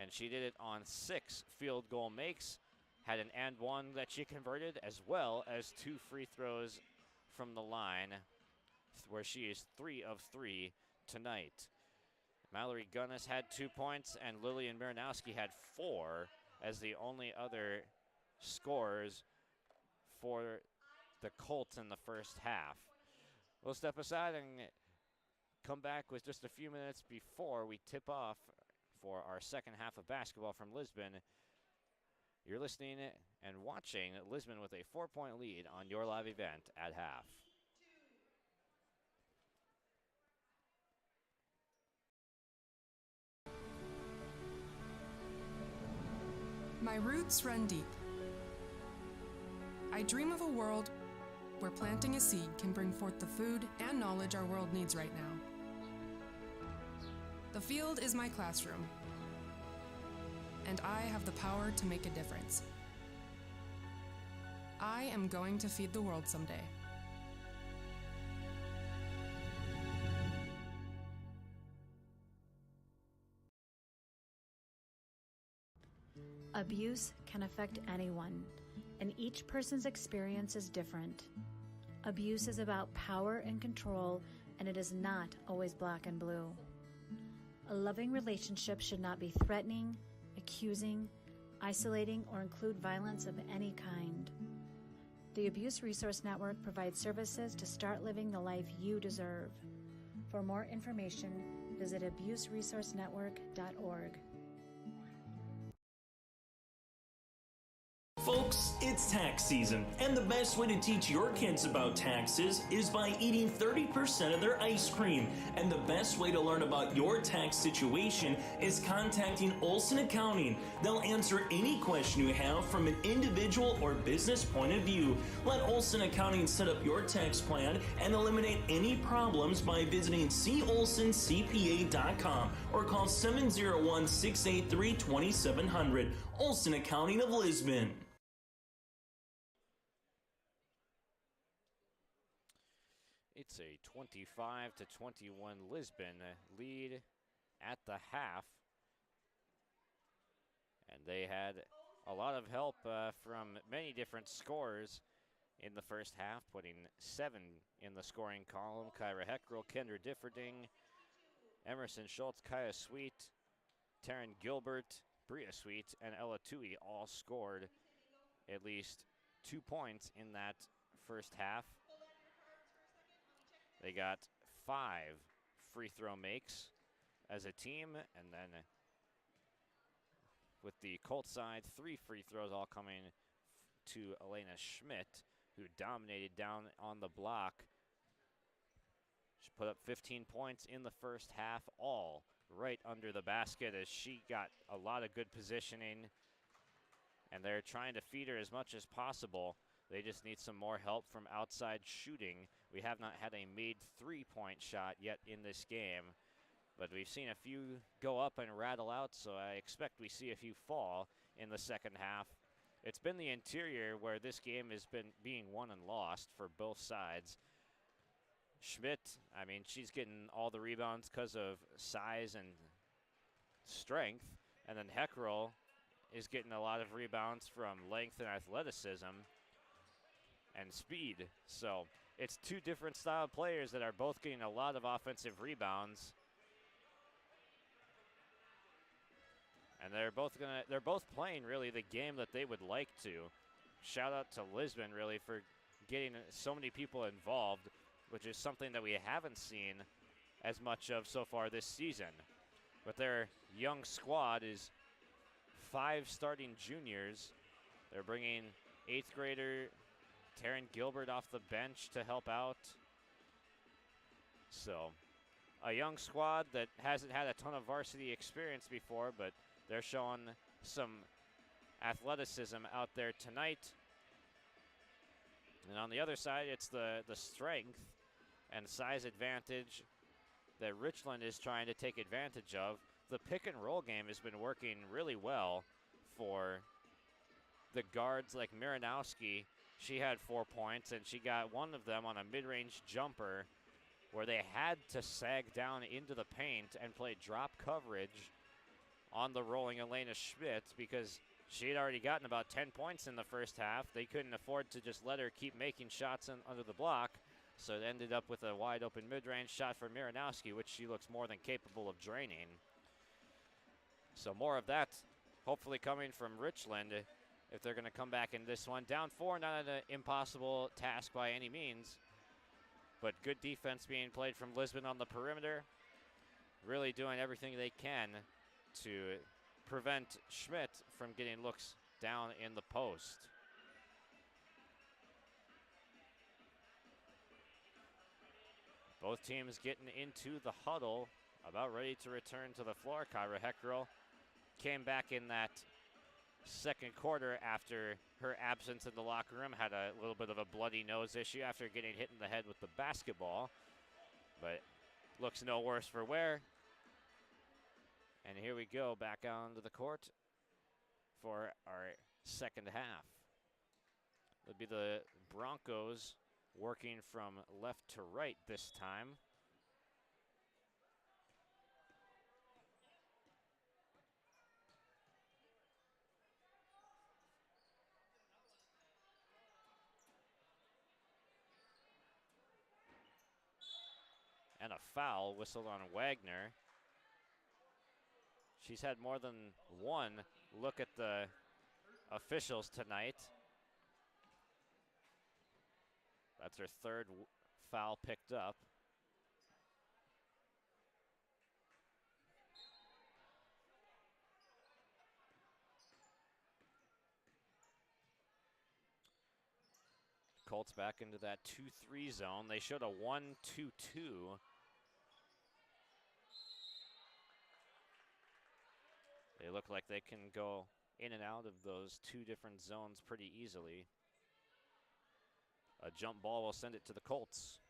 and she did it on 6 field goal makes. Had an and one that she converted, as well as 2 free throws from the line, where she is 3 of 3 tonight. Mallory Gunnis had 2 points, and Lillian Marinowski had 4 as the only other scorers for the Colts in the first half. We'll step aside and come back with just a few minutes before we tip off for our second half of basketball from Lisbon. You're listening and watching Lisbon with a 4-point lead on your live event at half. My roots run deep. I dream of a world where planting a seed can bring forth the food and knowledge our world needs right now. The field is my classroom, and I have the power to make a difference. I am going to feed the world someday. Abuse can affect anyone, and each person's experience is different. Abuse is about power and control, and it is not always black and blue. A loving relationship should not be threatening, accusing, isolating, or include violence of any kind. The Abuse Resource Network provides services to start living the life you deserve. For more information, visit abuseresourcenetwork.org. Folks, it's tax season, and the best way to teach your kids about taxes is by eating 30% of their ice cream. And the best way to learn about your tax situation is contacting Olson Accounting. They'll answer any question you have from an individual or business point of view. Let Olson Accounting set up your tax plan and eliminate any problems by visiting colsoncpa.com or call 701-683-2700. Olson Accounting of Lisbon. It's a 25-21 Lisbon lead at the half. And they had a lot of help from many different scorers in the first half, putting 7 in the scoring column. Kyra Heckrell, Kendra Differding, Emerson Schultz, Kaya Sweet, Taryn Gilbert, Bria Sweet, and Ella Tui all scored at least 2 points in that first half. They got 5 free throw makes as a team, and then with the Colts side, 3 free throws all coming to Elena Schmidt, who dominated down on the block. She put up 15 points in the first half, all right under the basket, as she got a lot of good positioning, and they're trying to feed her as much as possible. They just need some more help from outside shooting. We have not had a made 3-point shot yet in this game, but we've seen a few go up and rattle out, so I expect we see a few fall in the second half. It's been the interior where this game has been being won and lost for both sides. Schmidt, I mean, she's getting all the rebounds because of size and strength, and then Heckrell is getting a lot of rebounds from length and athleticism and speed. So it's 2 different style players that are both getting a lot of offensive rebounds. And they're both playing really the game that they would like to. Shout out to Lisbon really for getting so many people involved, which is something that we haven't seen as much of so far this season. But their young squad is 5 starting juniors. They're bringing 8th grader Taryn Gilbert off the bench to help out. So a young squad that hasn't had a ton of varsity experience before, but they're showing some athleticism out there tonight. And on the other side, it's the strength and size advantage that Richland is trying to take advantage of. The pick and roll game has been working really well for the guards like Miranowski. She had 4 points, and she got one of them on a mid-range jumper where they had to sag down into the paint and play drop coverage on the rolling Elena Schmidt because she had already gotten about 10 points in the first half. They couldn't afford to just let her keep making shots under the block, so it ended up with a wide-open mid-range shot for Miranowski, which she looks more than capable of draining. So more of that hopefully coming from Richland if they're going to come back in this one. Down 4, not an impossible task by any means, but good defense being played from Lisbon on the perimeter, really doing everything they can to prevent Schmidt from getting looks down in the post. Both teams getting into the huddle, about ready to return to the floor. Kyra Heckrell came back in that second quarter after her absence in the locker room, had a little bit of a bloody nose issue after getting hit in the head with the basketball, but looks no worse for wear. And here we go, back onto the court for our second half. It'll be the Broncos working from left to right this time. And a foul whistled on Wagner. She's had more than one look at the officials tonight. That's her third foul picked up. Colts back into that 2-3 zone. They showed a 1-2-2. They look like they can go in and out of those two different zones pretty easily. A jump ball will send it to the Colts.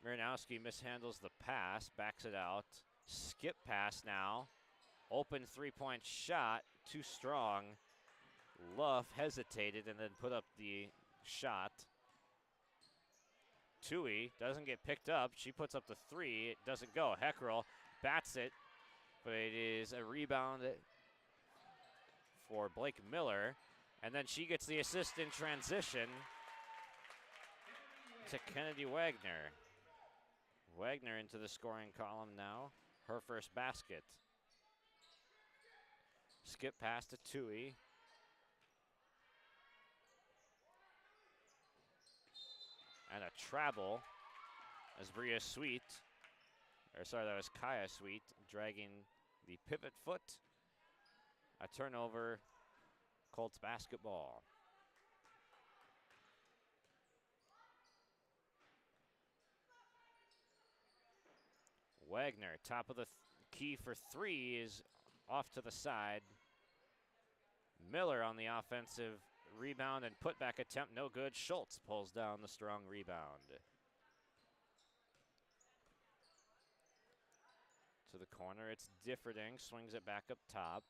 Marinowski mishandles the pass, backs it out. Skip pass now. Open three-point shot, too strong. Luff hesitated and then put up the shot. Tui doesn't get picked up. She puts up the three. It doesn't go. Heckrell bats it, but it is a rebound for Blake Miller. And then she gets the assist in transition to Kennedy Wagner. Wagner into the scoring column now. Her first basket. Skip pass to Tui. And a travel as Bria Sweet, that was Kaya Sweet, dragging the pivot foot. A turnover, Colts basketball. Wagner, top of the key for three, is off to the side. Miller on the offensive rebound and putback attempt, no good. Schultz pulls down the strong rebound. To the corner, it's Differding, swings it back up top.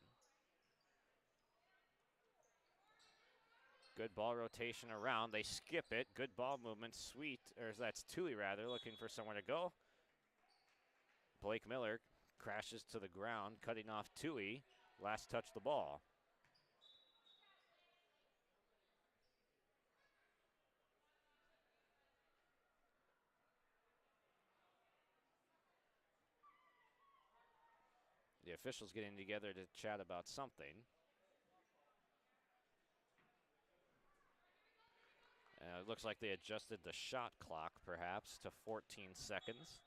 Good ball rotation around, they skip it. Good ball movement, Sweet, or that's Tui rather, looking for somewhere to go. Blake Miller crashes to the ground, cutting off Tui. Last touch the ball. The officials getting together to chat about something. It looks like they adjusted the shot clock, perhaps, to 14 seconds.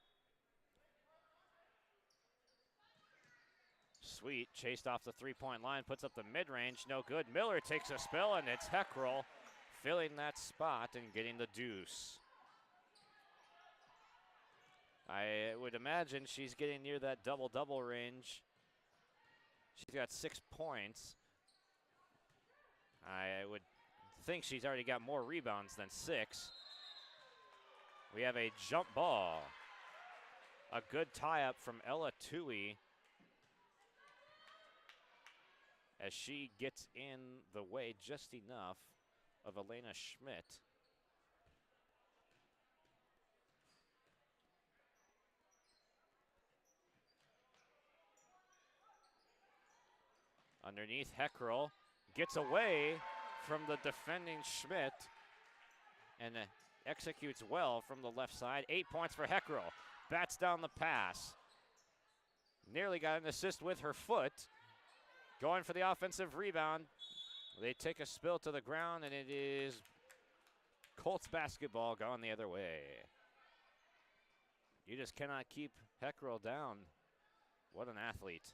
Sweet chased off the three-point line, puts up the mid-range, no good. Miller takes a spill, and it's Heckrell filling that spot and getting the deuce. I would imagine she's getting near that double-double range. She's got 6 points. I would think she's already got more rebounds than 6. We have a jump ball. A good tie-up from Ella Tui as she gets in the way just enough of Elena Schmidt. Underneath, Heckrell gets away from the defending Schmidt and executes well from the left side. 8 points for Heckrell. Bats down the pass. Nearly got an assist with her foot. Going for the offensive rebound. They take a spill to the ground, and it is Colts basketball going the other way. You just cannot keep Heckrell down. What an athlete.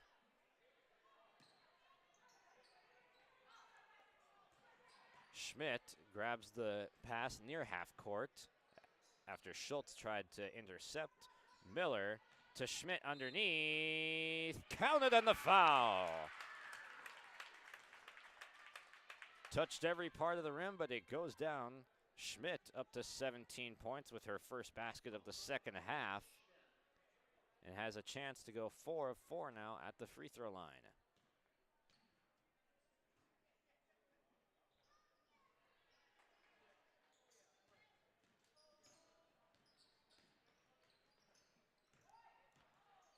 Schmidt grabs the pass near half court after Schultz tried to intercept. Miller to Schmidt underneath. Counted on the foul. Touched every part of the rim, but it goes down. Schmidt up to 17 points with her first basket of the second half. and has a chance to go 4 of 4 now at the free throw line.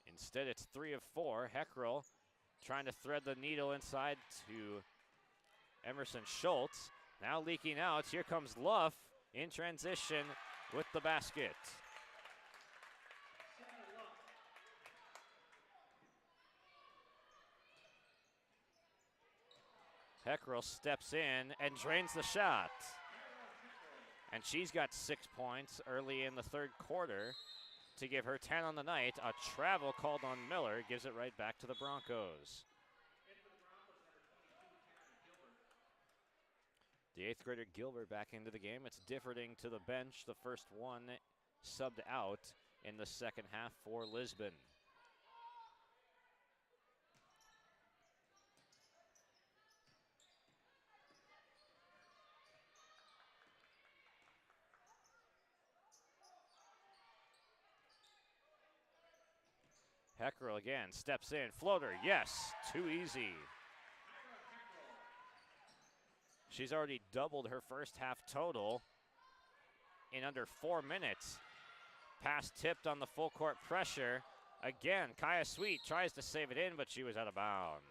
Instead, it's 3 of 4. Heckrell trying to thread the needle inside to Emerson Schultz. Now leaking out. Here comes Luff in transition with the basket. Heckrell steps in and drains the shot. And she's got 6 points early in the third quarter to give her 10 on the night. A travel called on Miller gives it right back to the Broncos. The 8th grader Gilbert back into the game. It's Differding to the bench, the first one subbed out in the second half for Lisbon. Heckrell again steps in, floater, yes, too easy. She's already doubled her first half total in under 4 minutes. Pass tipped on the full court pressure. Again, Kaya Sweet tries to save it in, but she was out of bounds.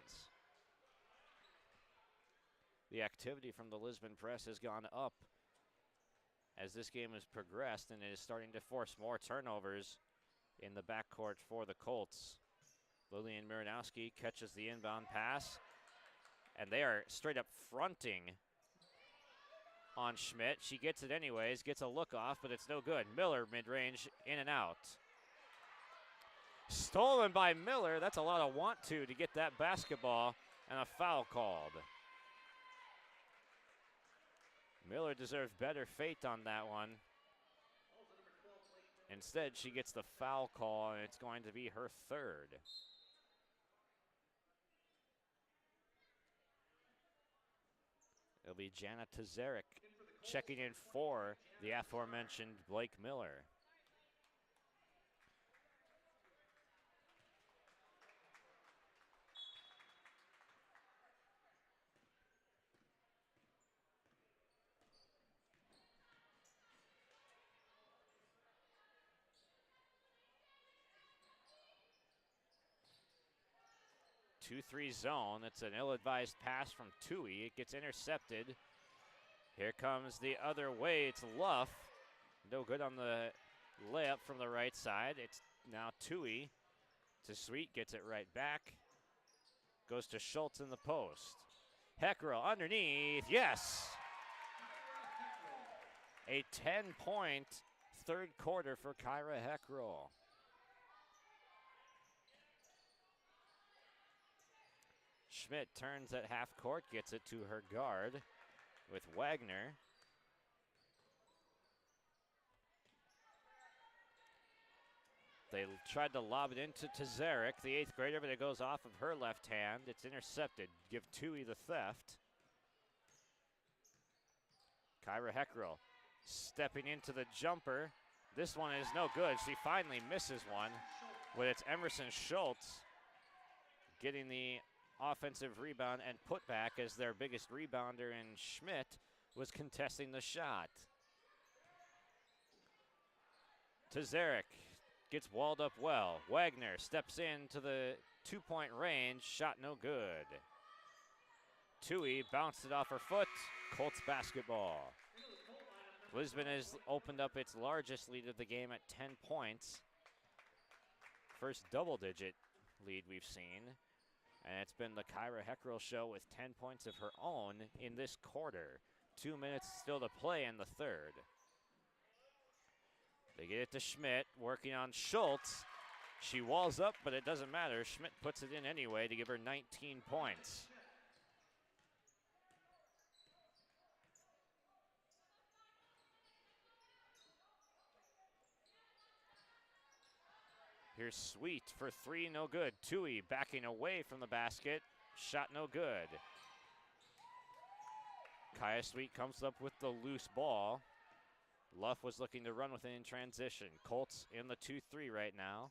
The activity from the Lisbon press has gone up as this game has progressed, and it is starting to force more turnovers in the backcourt for the Colts. Lillian Miranowski catches the inbound pass, and they are straight up fronting on Schmidt. She gets it anyways, gets a look off, but it's no good. Miller mid-range, in and out. Stolen by Miller. That's a lot of want to get that basketball, and a foul called. Miller deserved better fate on that one. Instead, she gets the foul call, and it's going to be her third. It'll be Jana Tazarek checking in for the aforementioned Blake Miller. Two-three zone. It's an ill-advised pass from Tui. It gets intercepted. Here comes the other way. It's Luff. No good on the layup from the right side. It's now Tui to Sweet. Gets it right back. Goes to Schultz in the post. Heckrell underneath. Yes! A 10-point third quarter for Kyra Heckrell. Schmidt turns at half court, gets it to her guard with Wagner. They tried to lob it into Tazarek, the 8th grader, but it goes off of her left hand. It's intercepted. Give Tui the theft. Kyra Heckrell stepping into the jumper. This one is no good. She finally misses one, but it's Emerson Schultz getting the offensive rebound and put back as their biggest rebounder in Schmidt was contesting the shot. Tazarek gets walled up well. Wagner steps into the two-point range. Shot no good. Tui bounced it off her foot. Colts basketball. Lisbon has opened up its largest lead of the game at 10 points. First double-digit lead we've seen. And it's been the Kyra Heckrell show with 10 points of her own in this quarter. 2 minutes still to play in the third. They get it to Schmidt, working on Schultz. She walls up, but it doesn't matter. Schmidt puts it in anyway to give her 19 points. Here's Sweet for three, no good. Tui backing away from the basket. Shot no good. Kaya Sweet comes up with the loose ball. Luff was looking to run with it in transition. Colts in the 2-3 right now.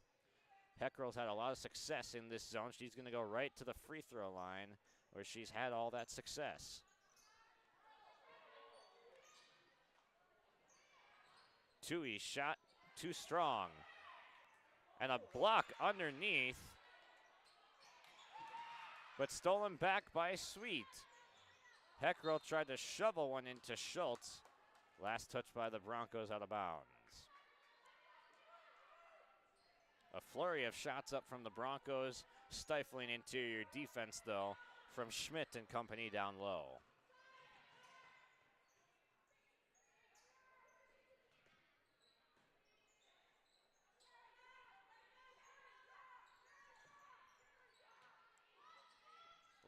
Heckrell's had a lot of success in this zone. She's going to go right to the free throw line where she's had all that success. Tui shot too strong. And a block underneath, but stolen back by Sweet. Heckrell tried to shovel one into Schultz. Last touch by the Broncos out of bounds. A flurry of shots up from the Broncos, stifling interior defense though from Schmidt and company down low.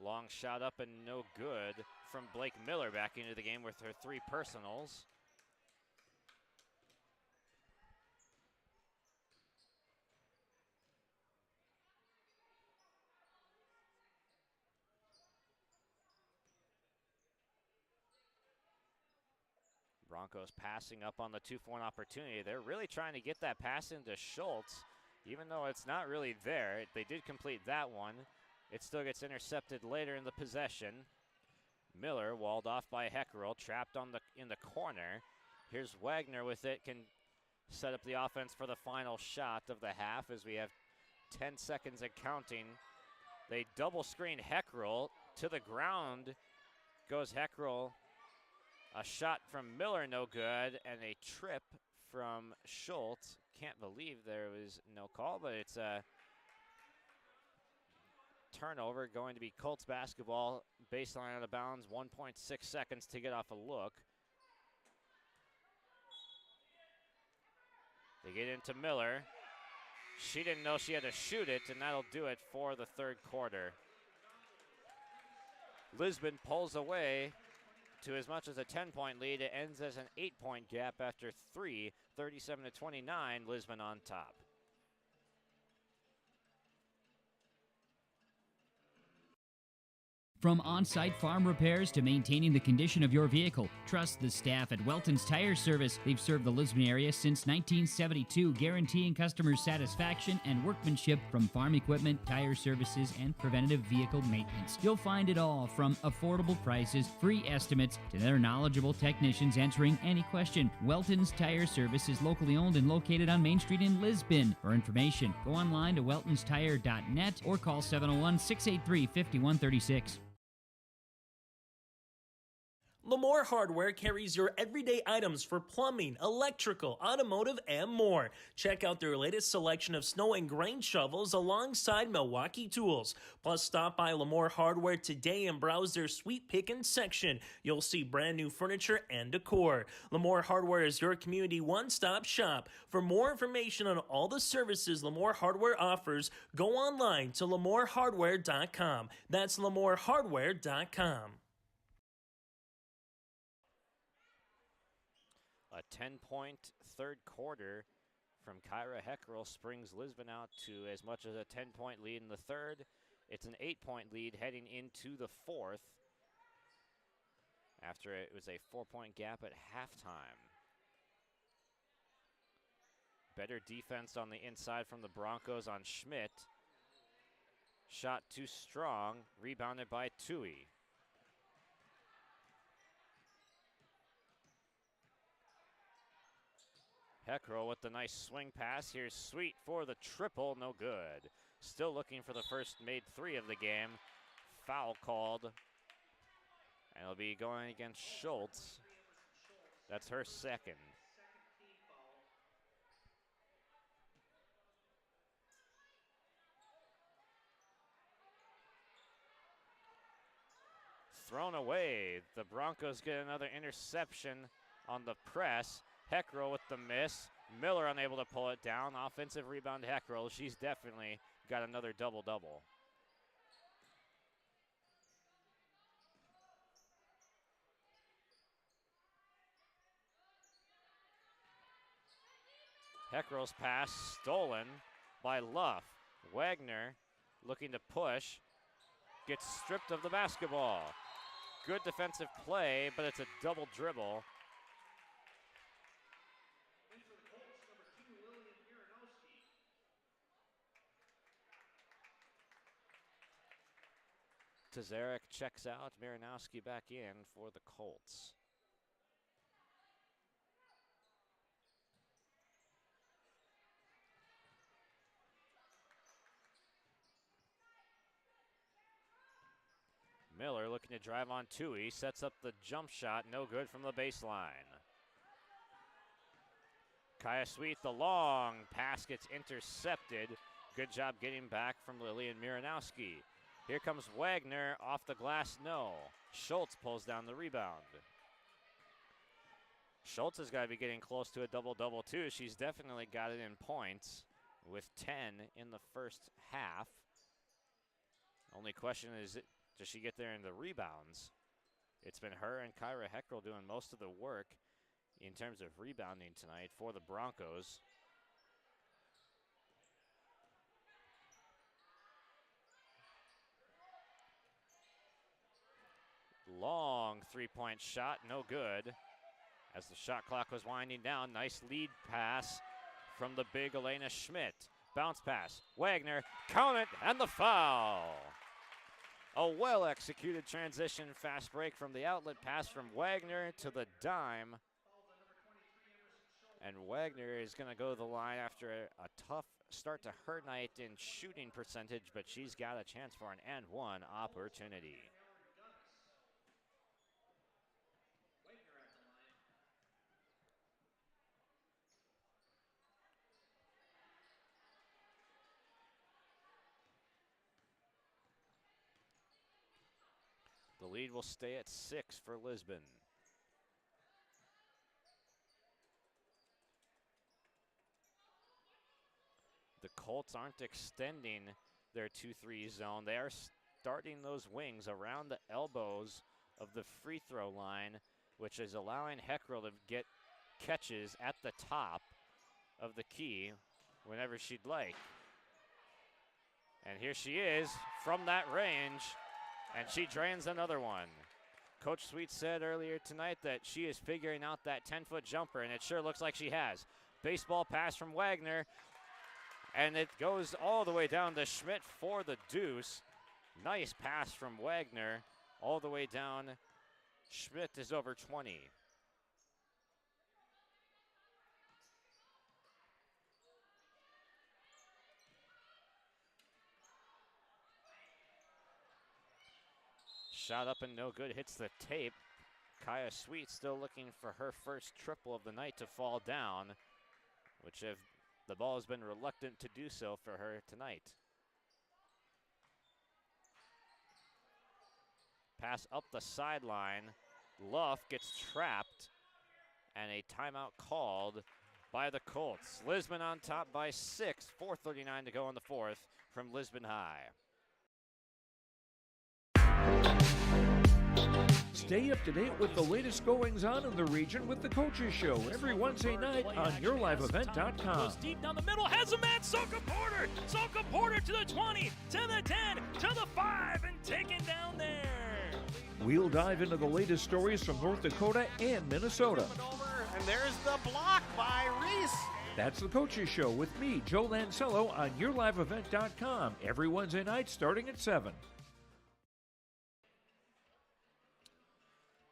Long shot up and no good from Blake Miller back into the game with her 3 personals. Broncos passing up on the 2-for-1 opportunity. They're really trying to get that pass into Schultz, even though it's not really there. They did complete that one. It still gets intercepted later in the possession. Miller walled off by Heckrell, trapped in the corner. Here's Wagner with it, can set up the offense for the final shot of the half as we have 10 seconds and counting. They double screen Heckrell to the ground. Goes Heckrell. A shot from Miller, no good, and a trip from Schultz. Can't believe there was no call, but it's a turnover going to be Colts basketball. Baseline out of bounds, 1.6 seconds to get off a look. They get into Miller. She didn't know she had to shoot it, and that'll do it for the third quarter. Lisbon pulls away to as much as a 10-point lead. It ends as an 8-point gap after 3, 37-29, Lisbon on top. From on-site farm repairs to maintaining the condition of your vehicle, trust the staff at Welton's Tire Service. They've served the Lisbon area since 1972, guaranteeing customer satisfaction and workmanship from farm equipment, tire services, and preventative vehicle maintenance. You'll find it all from affordable prices, free estimates, to their knowledgeable technicians answering any question. Welton's Tire Service is locally owned and located on Main Street in Lisbon. For information, go online to weltonstire.net or call 701-683-5136. Lamore Hardware carries your everyday items for plumbing, electrical, automotive, and more. Check out their latest selection of snow and grain shovels alongside Milwaukee tools. Plus, stop by Lamore Hardware today and browse their sweet pickin' section. You'll see brand new furniture and decor. Lamore Hardware is your community one-stop shop. For more information on all the services Lamore Hardware offers, go online to lamorehardware.com. That's lamorehardware.com. A 10-point third quarter from Kyra Heckrell springs Lisbon out to as much as a 10-point lead in the third. It's an 8-point lead heading into the fourth after it was a 4-point gap at halftime. Better defense on the inside from the Broncos on Schmidt. Shot too strong, rebounded by Tui. Heckrell with the nice swing pass. Here's Sweet for the triple, no good. Still looking for the first made 3 of the game. Foul called. And it'll be going against Schultz. That's her second. Thrown away. The Broncos get another interception on the press. Heckrell with the miss. Miller unable to pull it down. Offensive rebound to Heckrell. She's definitely got another double-double. Heckrell's pass stolen by Luff. Wagner looking to push. Gets stripped of the basketball. Good defensive play, but it's a double dribble. Tazarek checks out. Miranowski back in for the Colts. Miller looking to drive on Tui. Sets up the jump shot. No good from the baseline. Kaya Sweet, the long pass gets intercepted. Good job getting back from Lillian Miranowski. Here comes Wagner off the glass. No. Schultz pulls down the rebound. Schultz has got to be getting close to a double-double too. She's definitely got it in points with 10 in the first half. Only question is, does she get there in the rebounds? It's been her and Kyra Heckrell doing most of the work in terms of rebounding tonight for the Broncos. Long three-point shot, no good. As the shot clock was winding down, nice lead pass from the big Elena Schmidt. Bounce pass, Wagner, count it, and the foul. A well-executed transition fast break from the outlet pass from Wagner to the dime. And Wagner is going to go to the line after a tough start to her night in shooting percentage, but she's got a chance for an and one opportunity. The lead will stay at 6 for Lisbon. The Colts aren't extending their 2-3 zone. They are starting those wings around the elbows of the free throw line, which is allowing Heckrell to get catches at the top of the key whenever she'd like. And here she is from that range, and she drains another one. Coach Sweet said earlier tonight that she is figuring out that 10-foot jumper, and it sure looks like she has. Baseball pass from Wagner, and it goes all the way down to Schmidt for the deuce. Nice pass from Wagner all the way down. Schmidt is over 20. Shot up and no good, hits the tape. Kaya Sweet still looking for her first triple of the night to fall down, which the ball has been reluctant to do so for her tonight. Pass up the sideline. Luff gets trapped, and a timeout called by the Colts. Lisbon on top by 6, 4:39 to go in the fourth from Lisbon High. Stay up to date with the latest goings-on in the region with the Coaches Show every Wednesday night on YourLiveEvent.com. Goes deep down the middle, has a man, Soka Porter! Soka Porter to the 20, to the 10, to the 5, and taken down there. We'll dive into the latest stories from North Dakota and Minnesota. And there's the block by Reese. That's the Coaches Show with me, Joe Lancello, on YourLiveEvent.com every Wednesday night starting at 7.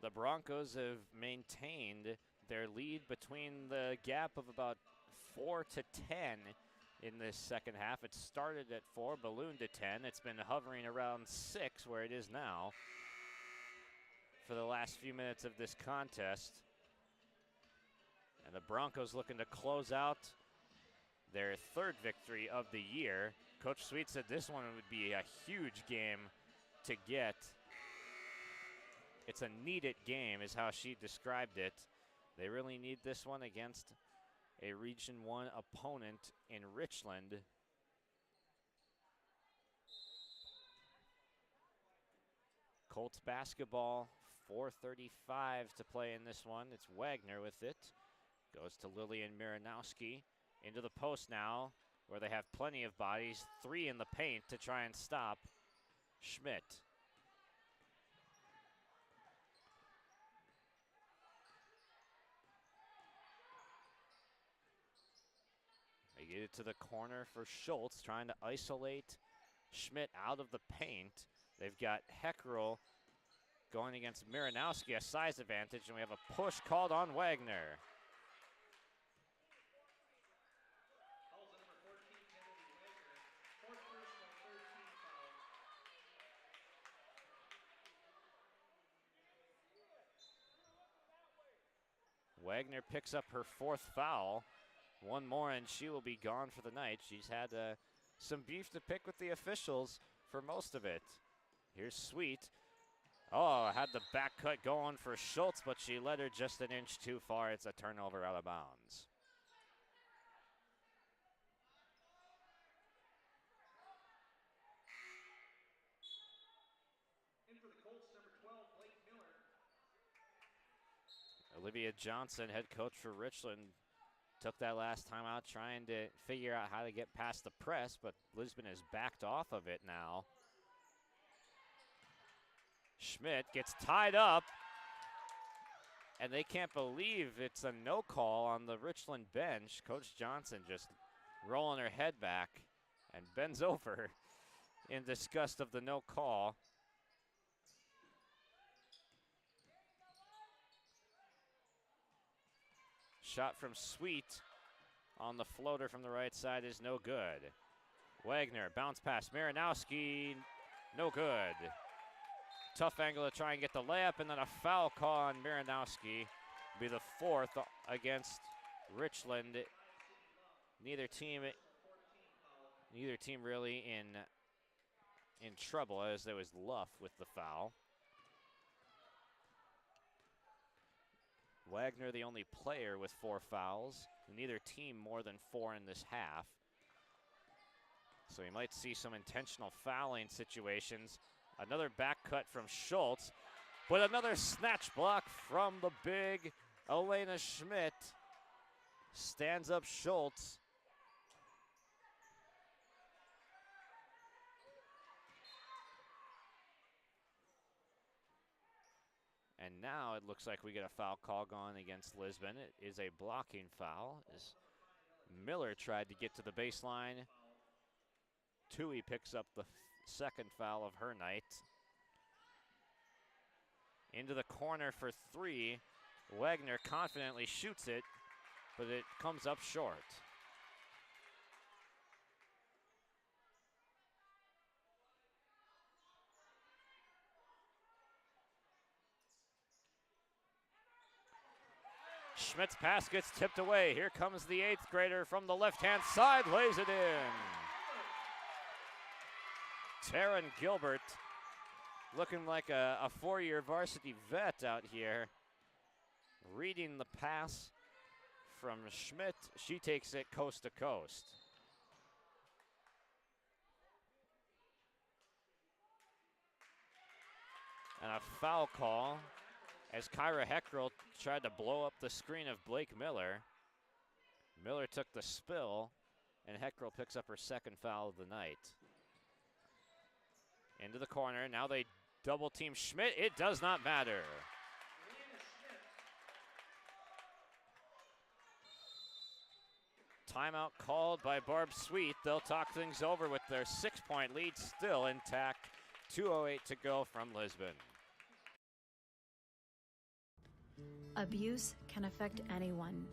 The Broncos have maintained their lead between the gap of about 4 to 10 in this second half. It started at 4, ballooned to 10. It's been hovering around 6 where it is now for the last few minutes of this contest. And the Broncos looking to close out their third victory of the year. Coach Sweet said this one would be a huge game to get. It's a needed game is how she described it. They really need this one against a Region 1 opponent in Richland. Colts basketball, 4:35 to play in this one. It's Wagner with it. Goes to Lillian Miranowski. Into the post now, where they have plenty of bodies. 3 in the paint to try and stop Schmidt. They get it to the corner for Schultz, trying to isolate Schmidt out of the paint. They've got Heckrell going against Miranowski, a size advantage, and we have a push called on Wagner. Wagner picks up her 4th foul. One more and she will be gone for the night. She's had some beef to pick with the officials for most of it. Here's Sweet. Oh, had the back cut going for Schultz, but she led her just an inch too far. It's a turnover out of bounds. Olivia Johnson, head coach for Richland, took that last time out trying to figure out how to get past the press, but Lisbon has backed off of it now. Schmidt gets tied up, and they can't believe it's a no call on the Richland bench. Coach Johnson just rolling her head back and bends over in disgust of the no call. Shot from Sweet on the floater from the right side is no good. Wagner, bounce pass, Miranowski, no good. Tough angle to try and get the layup, and then a foul call on Miranowski. Be the 4th against Richland. Neither team really in trouble, as there was Luff with the foul. Wagner, the only player with 4 fouls. Neither team more than 4 in this half. So you might see some intentional fouling situations. Another back cut from Schultz, but another snatch block from the big Elena Schmidt. Stands up Schultz. And now it looks like we get a foul call going against Lisbon. It is a blocking foul as Miller tried to get to the baseline. Tui picks up the 2nd foul of her night. Into the corner for 3. Wagner confidently shoots it, but it comes up short. Schmidt's pass gets tipped away. Here comes the 8th grader from the left-hand side, lays it in. Taryn Gilbert, looking like a 4-year varsity vet out here. Reading the pass from Schmidt. She takes it coast to coast. And a foul call as Kyra Heckrell tried to blow up the screen of Blake Miller. Miller took the spill, and Heckrell picks up her 2nd foul of the night. Into the corner, now they double team Schmidt. It does not matter. Timeout called by Barb Sweet. They'll talk things over with their 6-point lead still intact. 2:08 to go from Lisbon. Abuse can affect anyone,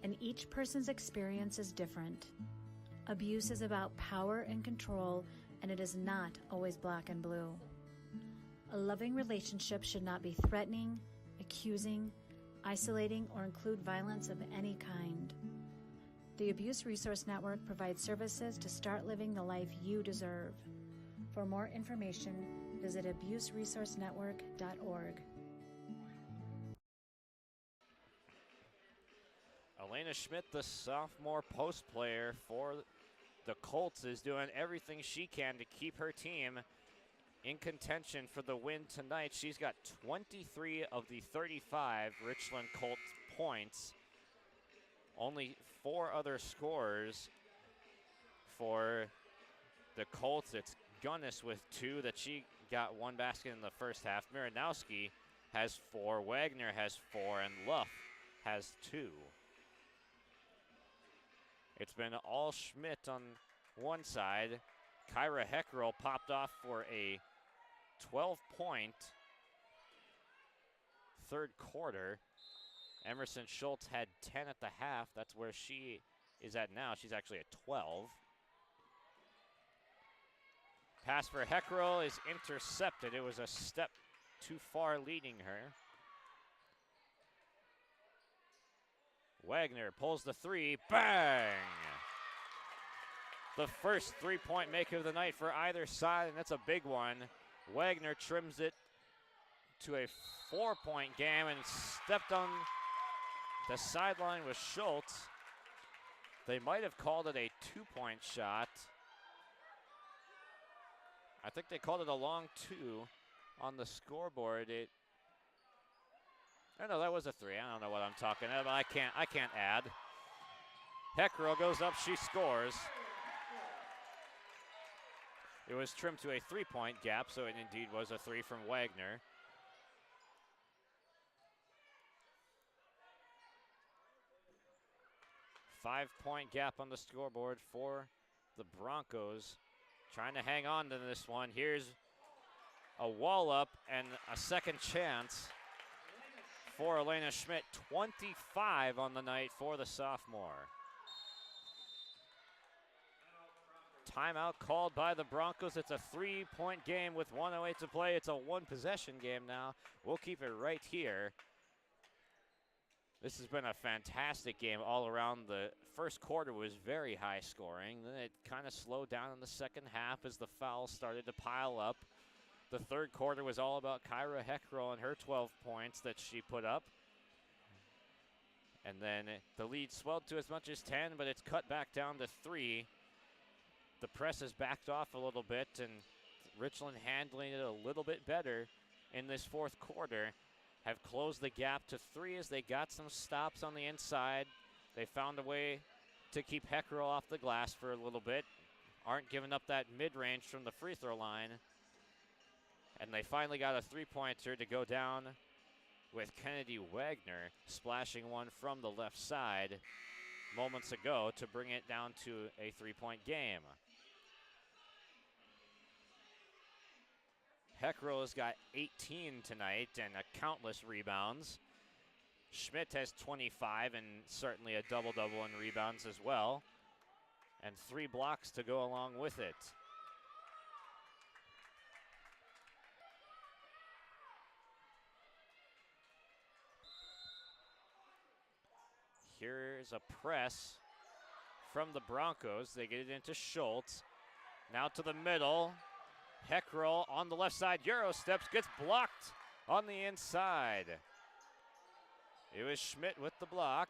and each person's experience is different. Abuse is about power and control, and it is not always black and blue. A loving relationship should not be threatening, accusing, isolating, or include violence of any kind. The Abuse Resource Network provides services to start living the life you deserve. For more information, visit abuseresourcenetwork.org. Elena Schmidt, the sophomore post player for the Colts, is doing everything she can to keep her team in contention for the win tonight. She's got 23 of the 35 Richland Colts points. Only 4 other scorers for the Colts. It's Gunnis with 2 that she got 1 basket in the first half. Miranowski has 4, Wagner has 4, and Luff has 2. It's been all Schmidt on one side. Kyra Heckrell popped off for a 12-point third quarter. Emerson Schultz had 10 at the half. That's where she is at now. She's actually at 12. Pass for Heckrell is intercepted. It was a step too far leading her. Wagner pulls the three. Bang! The first three-point maker of the night for either side, and that's a big one. Wagner trims it to a 4-point game and stepped on the sideline with Schultz. They might have called it a 2-point shot. I think they called it a long 2 on the scoreboard. No, that was a 3. I don't know what I'm talking about. I can't add. Heckrell goes up, she scores. It was trimmed to a 3-point gap, so it indeed was a 3 from Wagner. Five-point gap on the scoreboard for the Broncos. Trying to hang on to this one. Here's a wall up and a second chance for Elena Schmidt. 25 on the night for the sophomore. Timeout called by the Broncos. It's a 3-point game with 1:08 to play. It's a one-possession game now. We'll keep it right here. This has been a fantastic game all around. The first quarter was very high scoring. Then it kind of slowed down in the second half as the fouls started to pile up. The third quarter was all about Kyra Heckrell and her 12 points that she put up. And then the lead swelled to as much as 10, but it's cut back down to 3. The press has backed off a little bit, and Richland handling it a little bit better in this fourth quarter. Have closed the gap to 3 as they got some stops on the inside. They found a way to keep Heckrell off the glass for a little bit. Aren't giving up that mid-range from the free throw line. And they finally got a 3-pointer to go down with Kennedy Wagner splashing one from the left side moments ago to bring it down to a 3-point game. Heckrell has got 18 tonight and countless rebounds. Schmidt has 25 and certainly a double-double in rebounds as well. And 3 blocks to go along with it. Here's a press from the Broncos. They get it into Schultz. Now to the middle. Heckrell on the left side, Euro steps, gets blocked on the inside. It was Schmidt with the block.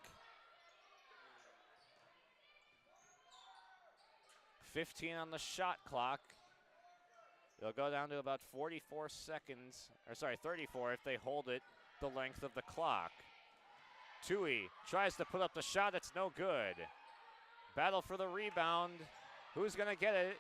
15 on the shot clock. They'll go down to about 44 seconds, 34 if they hold it the length of the clock. Tui tries to put up the shot, it's no good. Battle for the rebound. Who's gonna get it?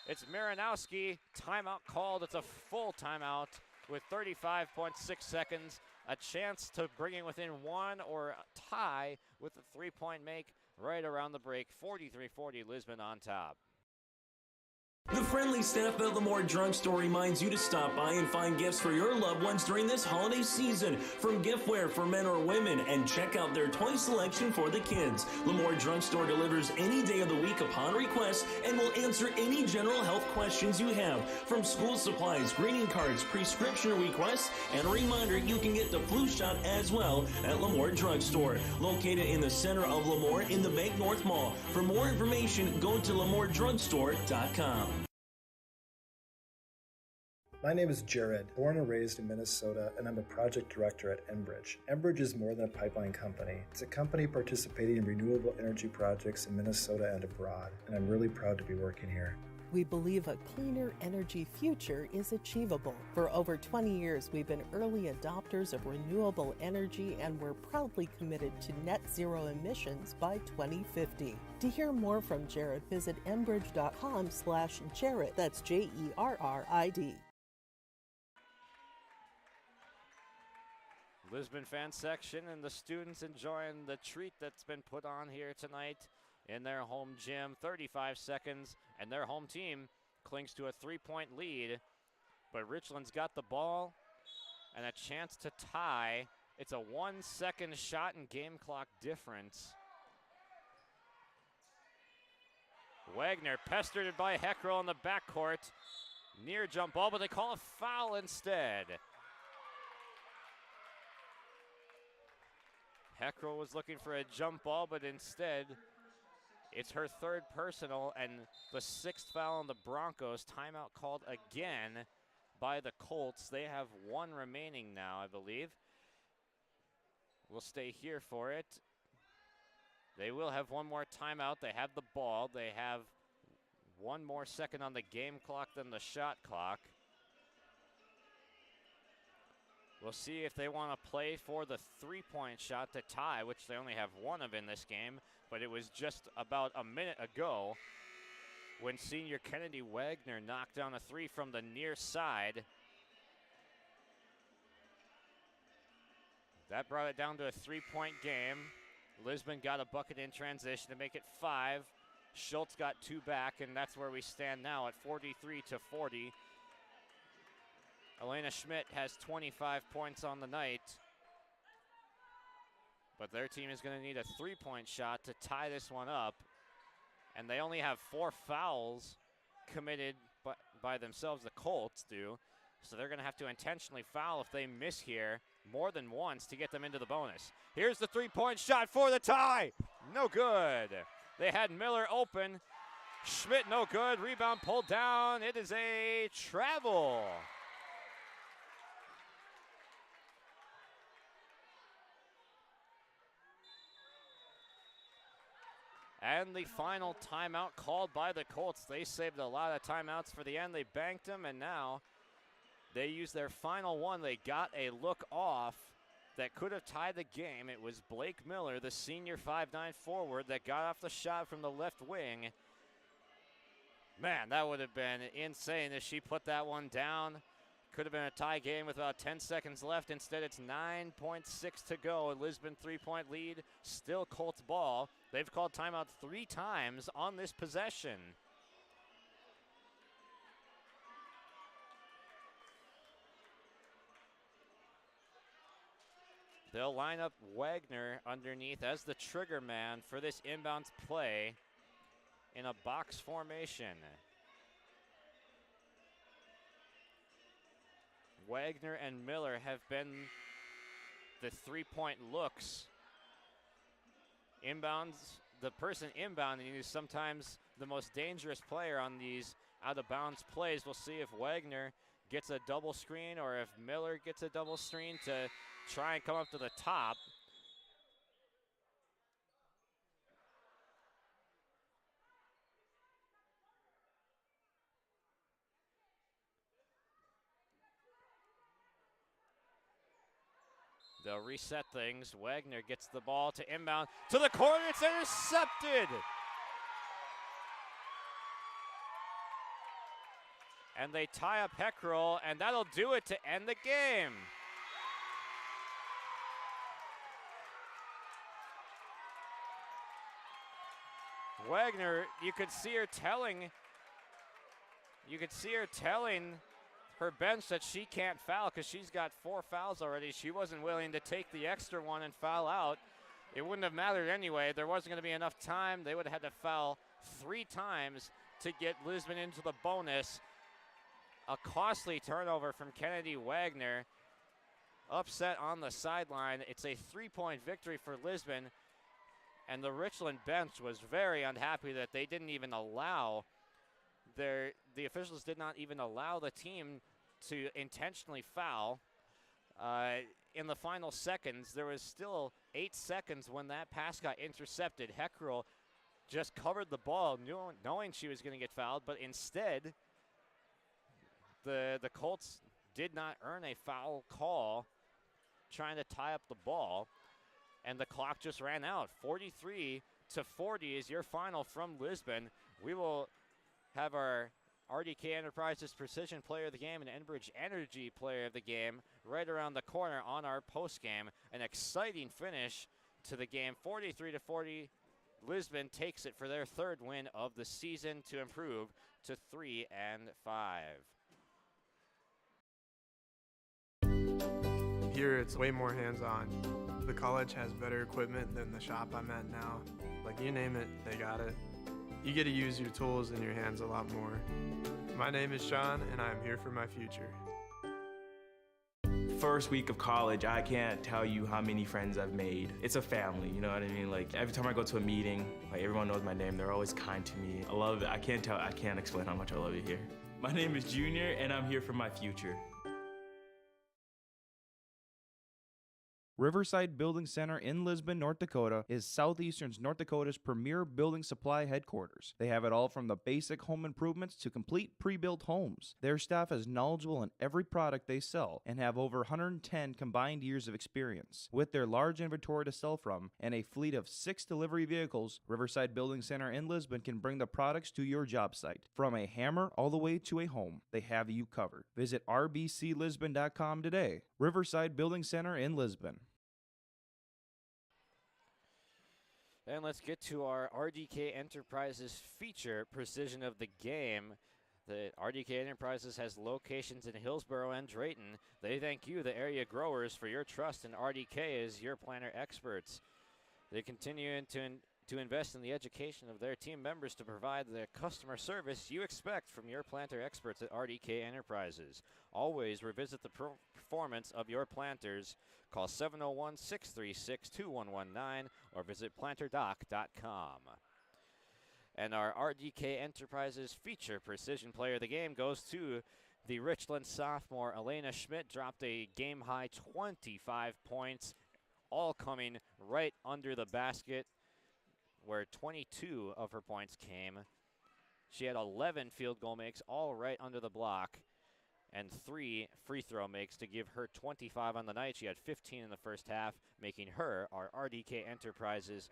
It's Marinowski. Timeout called. It's a full timeout with 35.6 seconds. A chance to bring it within 1 or tie with a 3-point make right around the break. 43-40 Lisbon on top. The friendly staff at Lemoore Drugstore reminds you to stop by and find gifts for your loved ones during this holiday season, from giftware for men or women, and check out their toy selection for the kids. Lemoore Drugstore delivers any day of the week upon request and will answer any general health questions you have, from school supplies, greeting cards, prescription requests, and a reminder you can get the flu shot as well at Lemoore Drugstore, located in the center of Lemoore in the Bank North Mall. For more information, go to LemooreDrugstore.com. My name is Jared, born and raised in Minnesota, and I'm a project director at Enbridge. Enbridge is more than a pipeline company. It's a company participating in renewable energy projects in Minnesota and abroad, and I'm really proud to be working here. We believe a cleaner energy future is achievable. For over 20 years, we've been early adopters of renewable energy, and we're proudly committed to net zero emissions by 2050. To hear more from Jared, visit enbridge.com/Jared. That's JERRID. Lisbon fan section and the students enjoying the treat that's been put on here tonight in their home gym. 35 seconds, and their home team clings to a 3-point lead But Richland's got the ball and a chance to tie. It's a 1 second shot and game clock difference. Wagner pestered by Heckrell in the backcourt. Near jump ball, but they call a foul instead. Heckrell was looking for a jump ball, but instead it's her third personal and the 6th foul on the Broncos. Timeout called again by the Colts. They have 1 remaining now, I believe. We'll stay here for it. They will have 1 more timeout. They have the ball. They have 1 more second on the game clock than the shot clock. We'll see if they want to play for the 3-point shot to tie, which they only have 1 of in this game, but it was just about a minute ago when senior Kennedy Wagner knocked down a 3 from the near side. That brought it down to a 3-point game. Lisbon got a bucket in transition to make it 5. Schultz got 2 back, and that's where we stand now at 43-40. Elena Schmidt has 25 points on the night, but their team is going to need a 3-point shot to tie this one up, and they only have 4 fouls committed by themselves, the Colts do, so they're going to have to intentionally foul if they miss here more than once to get them into the bonus. Here's the 3-point shot for the tie. No good. They had Miller open. Schmidt no good. Rebound pulled down. It is a travel. And the final timeout called by the Colts. They saved a lot of timeouts for the end. They banked them, and now they used their final one. They got a look off that could have tied the game. It was Blake Miller, the senior 5'9" forward, that got off the shot from the left wing. Man, that would have been insane if she put that one down. Could have been a tie game with about 10 seconds left. Instead, it's 9.6 to go. A Lisbon 3-point lead, still Colts ball. They've called timeout 3 times on this possession. They'll line up Wagner underneath as the trigger man for this inbounds play in a box formation. Wagner and Miller have been the 3-point looks. Inbounds, the person inbounding is sometimes the most dangerous player on these out-of-bounds plays. We'll see if Wagner gets a double screen or if Miller gets a double screen to try and come up to the top. They'll reset things. Wagner gets the ball to inbound to the corner. It's intercepted. And they tie up Heckrell, and that'll do it to end the game. Wagner, you could see her telling her bench that she can't foul because she's got 4 fouls already. She wasn't willing to take the extra one and foul out. It wouldn't have mattered anyway. There wasn't going to be enough time. They would have had to foul 3 times to get Lisbon into the bonus. A costly turnover from Kennedy Wagner. Upset on the sideline. It's a 3-point victory for Lisbon. And the Richland bench was very unhappy that they didn't even allow the officials did not even allow the team to intentionally foul. In the final seconds, there was still 8 seconds when that pass got intercepted. Heckrell just covered the ball knowing she was going to get fouled, but instead the Colts did not earn a foul call trying to tie up the ball, and the clock just ran out. 43-40 is your final from Lisbon. We will have our RDK Enterprises Precision Player of the Game and Enbridge Energy Player of the Game right around the corner on our postgame. An exciting finish to the game. 43-40. Lisbon takes it for their 3rd win of the season to improve to 3-5. Here it's way more hands-on. The college has better equipment than the shop I'm at now. Like you name it, they got it. You get to use your tools and your hands a lot more. My name is Sean, and I am here for my future. First week of college, I can't tell you how many friends I've made. It's a family, you know what I mean? Like every time I go to a meeting, like everyone knows my name. They're always kind to me. I love it. I can't explain how much I love it here. My name is Junior, and I'm here for my future. Riverside Building Center in Lisbon, North Dakota is Southeastern North Dakota's premier building supply headquarters. They have it all from the basic home improvements to complete pre-built homes. Their staff is knowledgeable in every product they sell and have over 110 combined years of experience. With their large inventory to sell from and a fleet of 6 delivery vehicles, Riverside Building Center in Lisbon can bring the products to your job site. From a hammer all the way to a home, they have you covered. Visit rbclisbon.com today. Riverside Building Center in Lisbon. And let's get to our RDK Enterprises feature, Precision of the Game. The RDK Enterprises has locations in Hillsborough and Drayton. They thank you, the area growers, for your trust in RDK as your planter experts. They continue to invest in the education of their team members to provide the customer service you expect from your planter experts at RDK Enterprises. Always revisit the performance of your planters. Call 701-636-2119 or visit planterdoc.com. And our RDK Enterprises feature Precision Player of the Game goes to the Richland sophomore Elena Schmidt. Dropped a game-high 25 points, all coming right under the basket, where 22 of her points came. She had 11 field goal makes, all right under the block, and 3 free throw makes to give her 25 on the night. She had 15 in the first half, making her our RDK Enterprises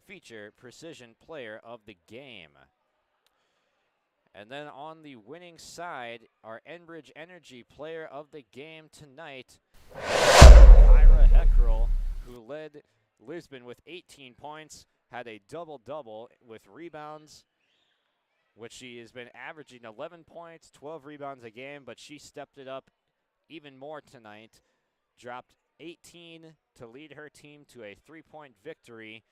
feature Precision Player of the Game. And then on the winning side, our Enbridge Energy Player of the Game tonight, Kyra Heckrell, who led Lisbon with 18 points, had a double-double with rebounds, which she has been averaging 11 points, 12 rebounds a game, but she stepped it up even more tonight. Dropped 18 to lead her team to a 3-point victory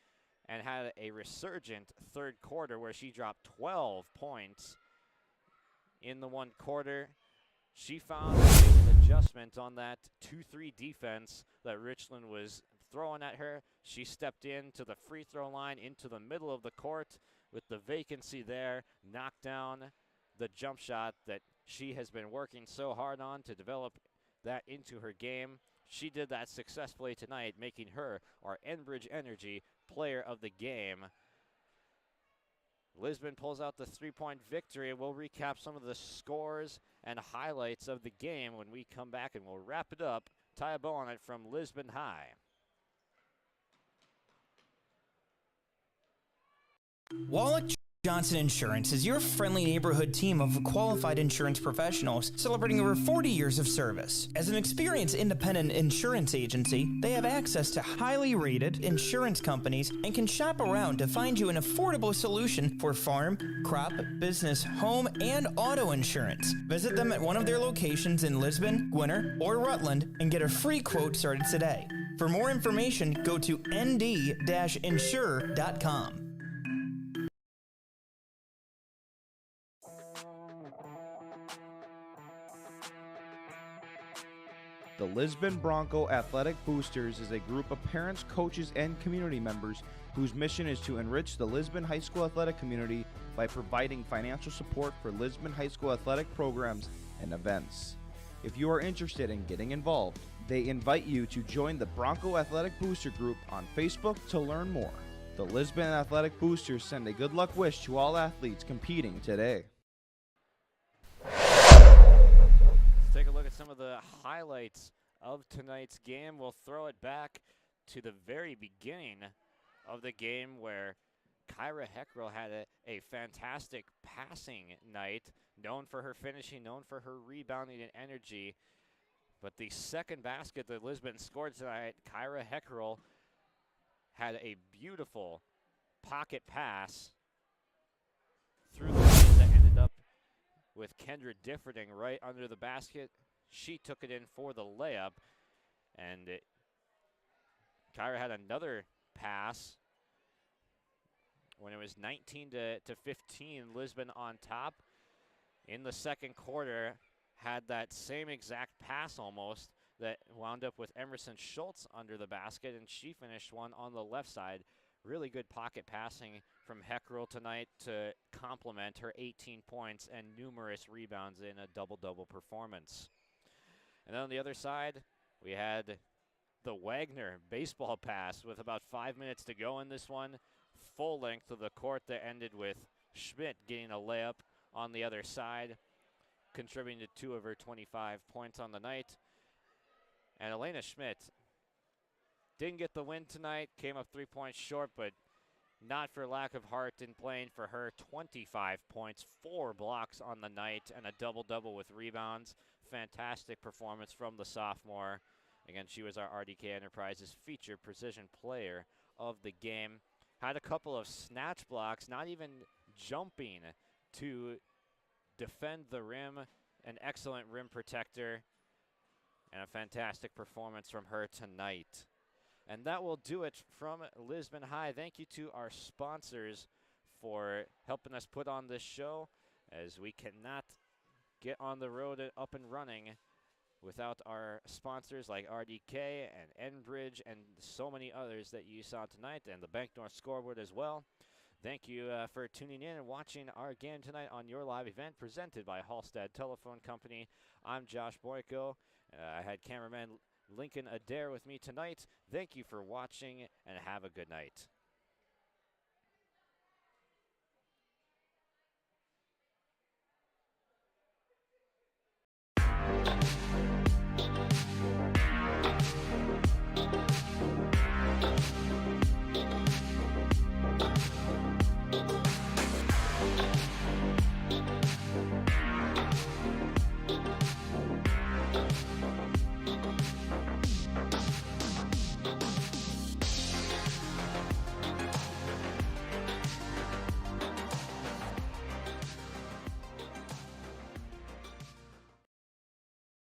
and had a resurgent third quarter where she dropped 12 points in the one quarter. She found an adjustment on that 2-3 defense that Richland was throwing at her. She stepped into the free throw line into the middle of the court with the vacancy there, knocked down the jump shot that she has been working so hard on to develop that into her game. She did that successfully tonight, making her our Enbridge Energy Player of the Game. Lisbon pulls out the 3-point victory. We'll recap some of the scores and highlights of the game when we come back, and we'll wrap it up. Tie a bow on it from Lisbon High. Wallach Johnson Insurance is your friendly neighborhood team of qualified insurance professionals celebrating over 40 years of service. As an experienced independent insurance agency, they have access to highly rated insurance companies and can shop around to find you an affordable solution for farm, crop, business, home, and auto insurance. Visit them at one of their locations in Lisbon, Winter, or Rutland and get a free quote started today. For more information, go to nd-insure.com. The Lisbon Bronco Athletic Boosters is a group of parents, coaches, and community members whose mission is to enrich the Lisbon High School athletic community by providing financial support for Lisbon High School athletic programs and events. If you are interested in getting involved, they invite you to join the Bronco Athletic Booster Group on Facebook to learn more. The Lisbon Athletic Boosters send a good luck wish to all athletes competing today. Let's take a look at some of the highlights of tonight's game. We'll throw it back to the very beginning of the game where Kyra Heckrell had a fantastic passing night, known for her finishing, known for her rebounding and energy. But the second basket that Lisbon scored tonight, Kyra Heckrell had a beautiful pocket pass through the lane that ended up with Kendra Differding right under the basket. She took it in for the layup, And Kyra had another pass when it was 19 to 15, Lisbon on top. In the second quarter, had that same exact pass almost that wound up with Emerson Schultz under the basket, and she finished one on the left side. Really good pocket passing from Heckrell tonight to complement her 18 points and numerous rebounds in a double-double performance. And then on the other side, we had the Wagner baseball pass with about 5 minutes to go in this one. Full length of the court that ended with Schmidt getting a layup on the other side, contributing to 2 of her 25 points on the night. And Elena Schmidt didn't get the win tonight, came up 3 points short, but not for lack of heart in playing for her. 25 points, 4 blocks on the night, and a double-double with rebounds. Fantastic performance from the sophomore. Again, she was our RDK Enterprises feature precision player of the game. Had a couple of snatch blocks, not even jumping to defend the rim. An excellent rim protector, and a fantastic performance from her tonight. And that will do it from Lisbon High. Thank you to our sponsors for helping us put on this show, as we cannot get on the road and up and running without our sponsors like RDK and Enbridge and so many others that you saw tonight, and the Bank North scoreboard as well. Thank you for tuning in and watching our game tonight on your live event presented by Hallstatt Telephone Company. I'm Josh Boyko. I had cameraman Lincoln Adair with me tonight. Thank you for watching, and have a good night.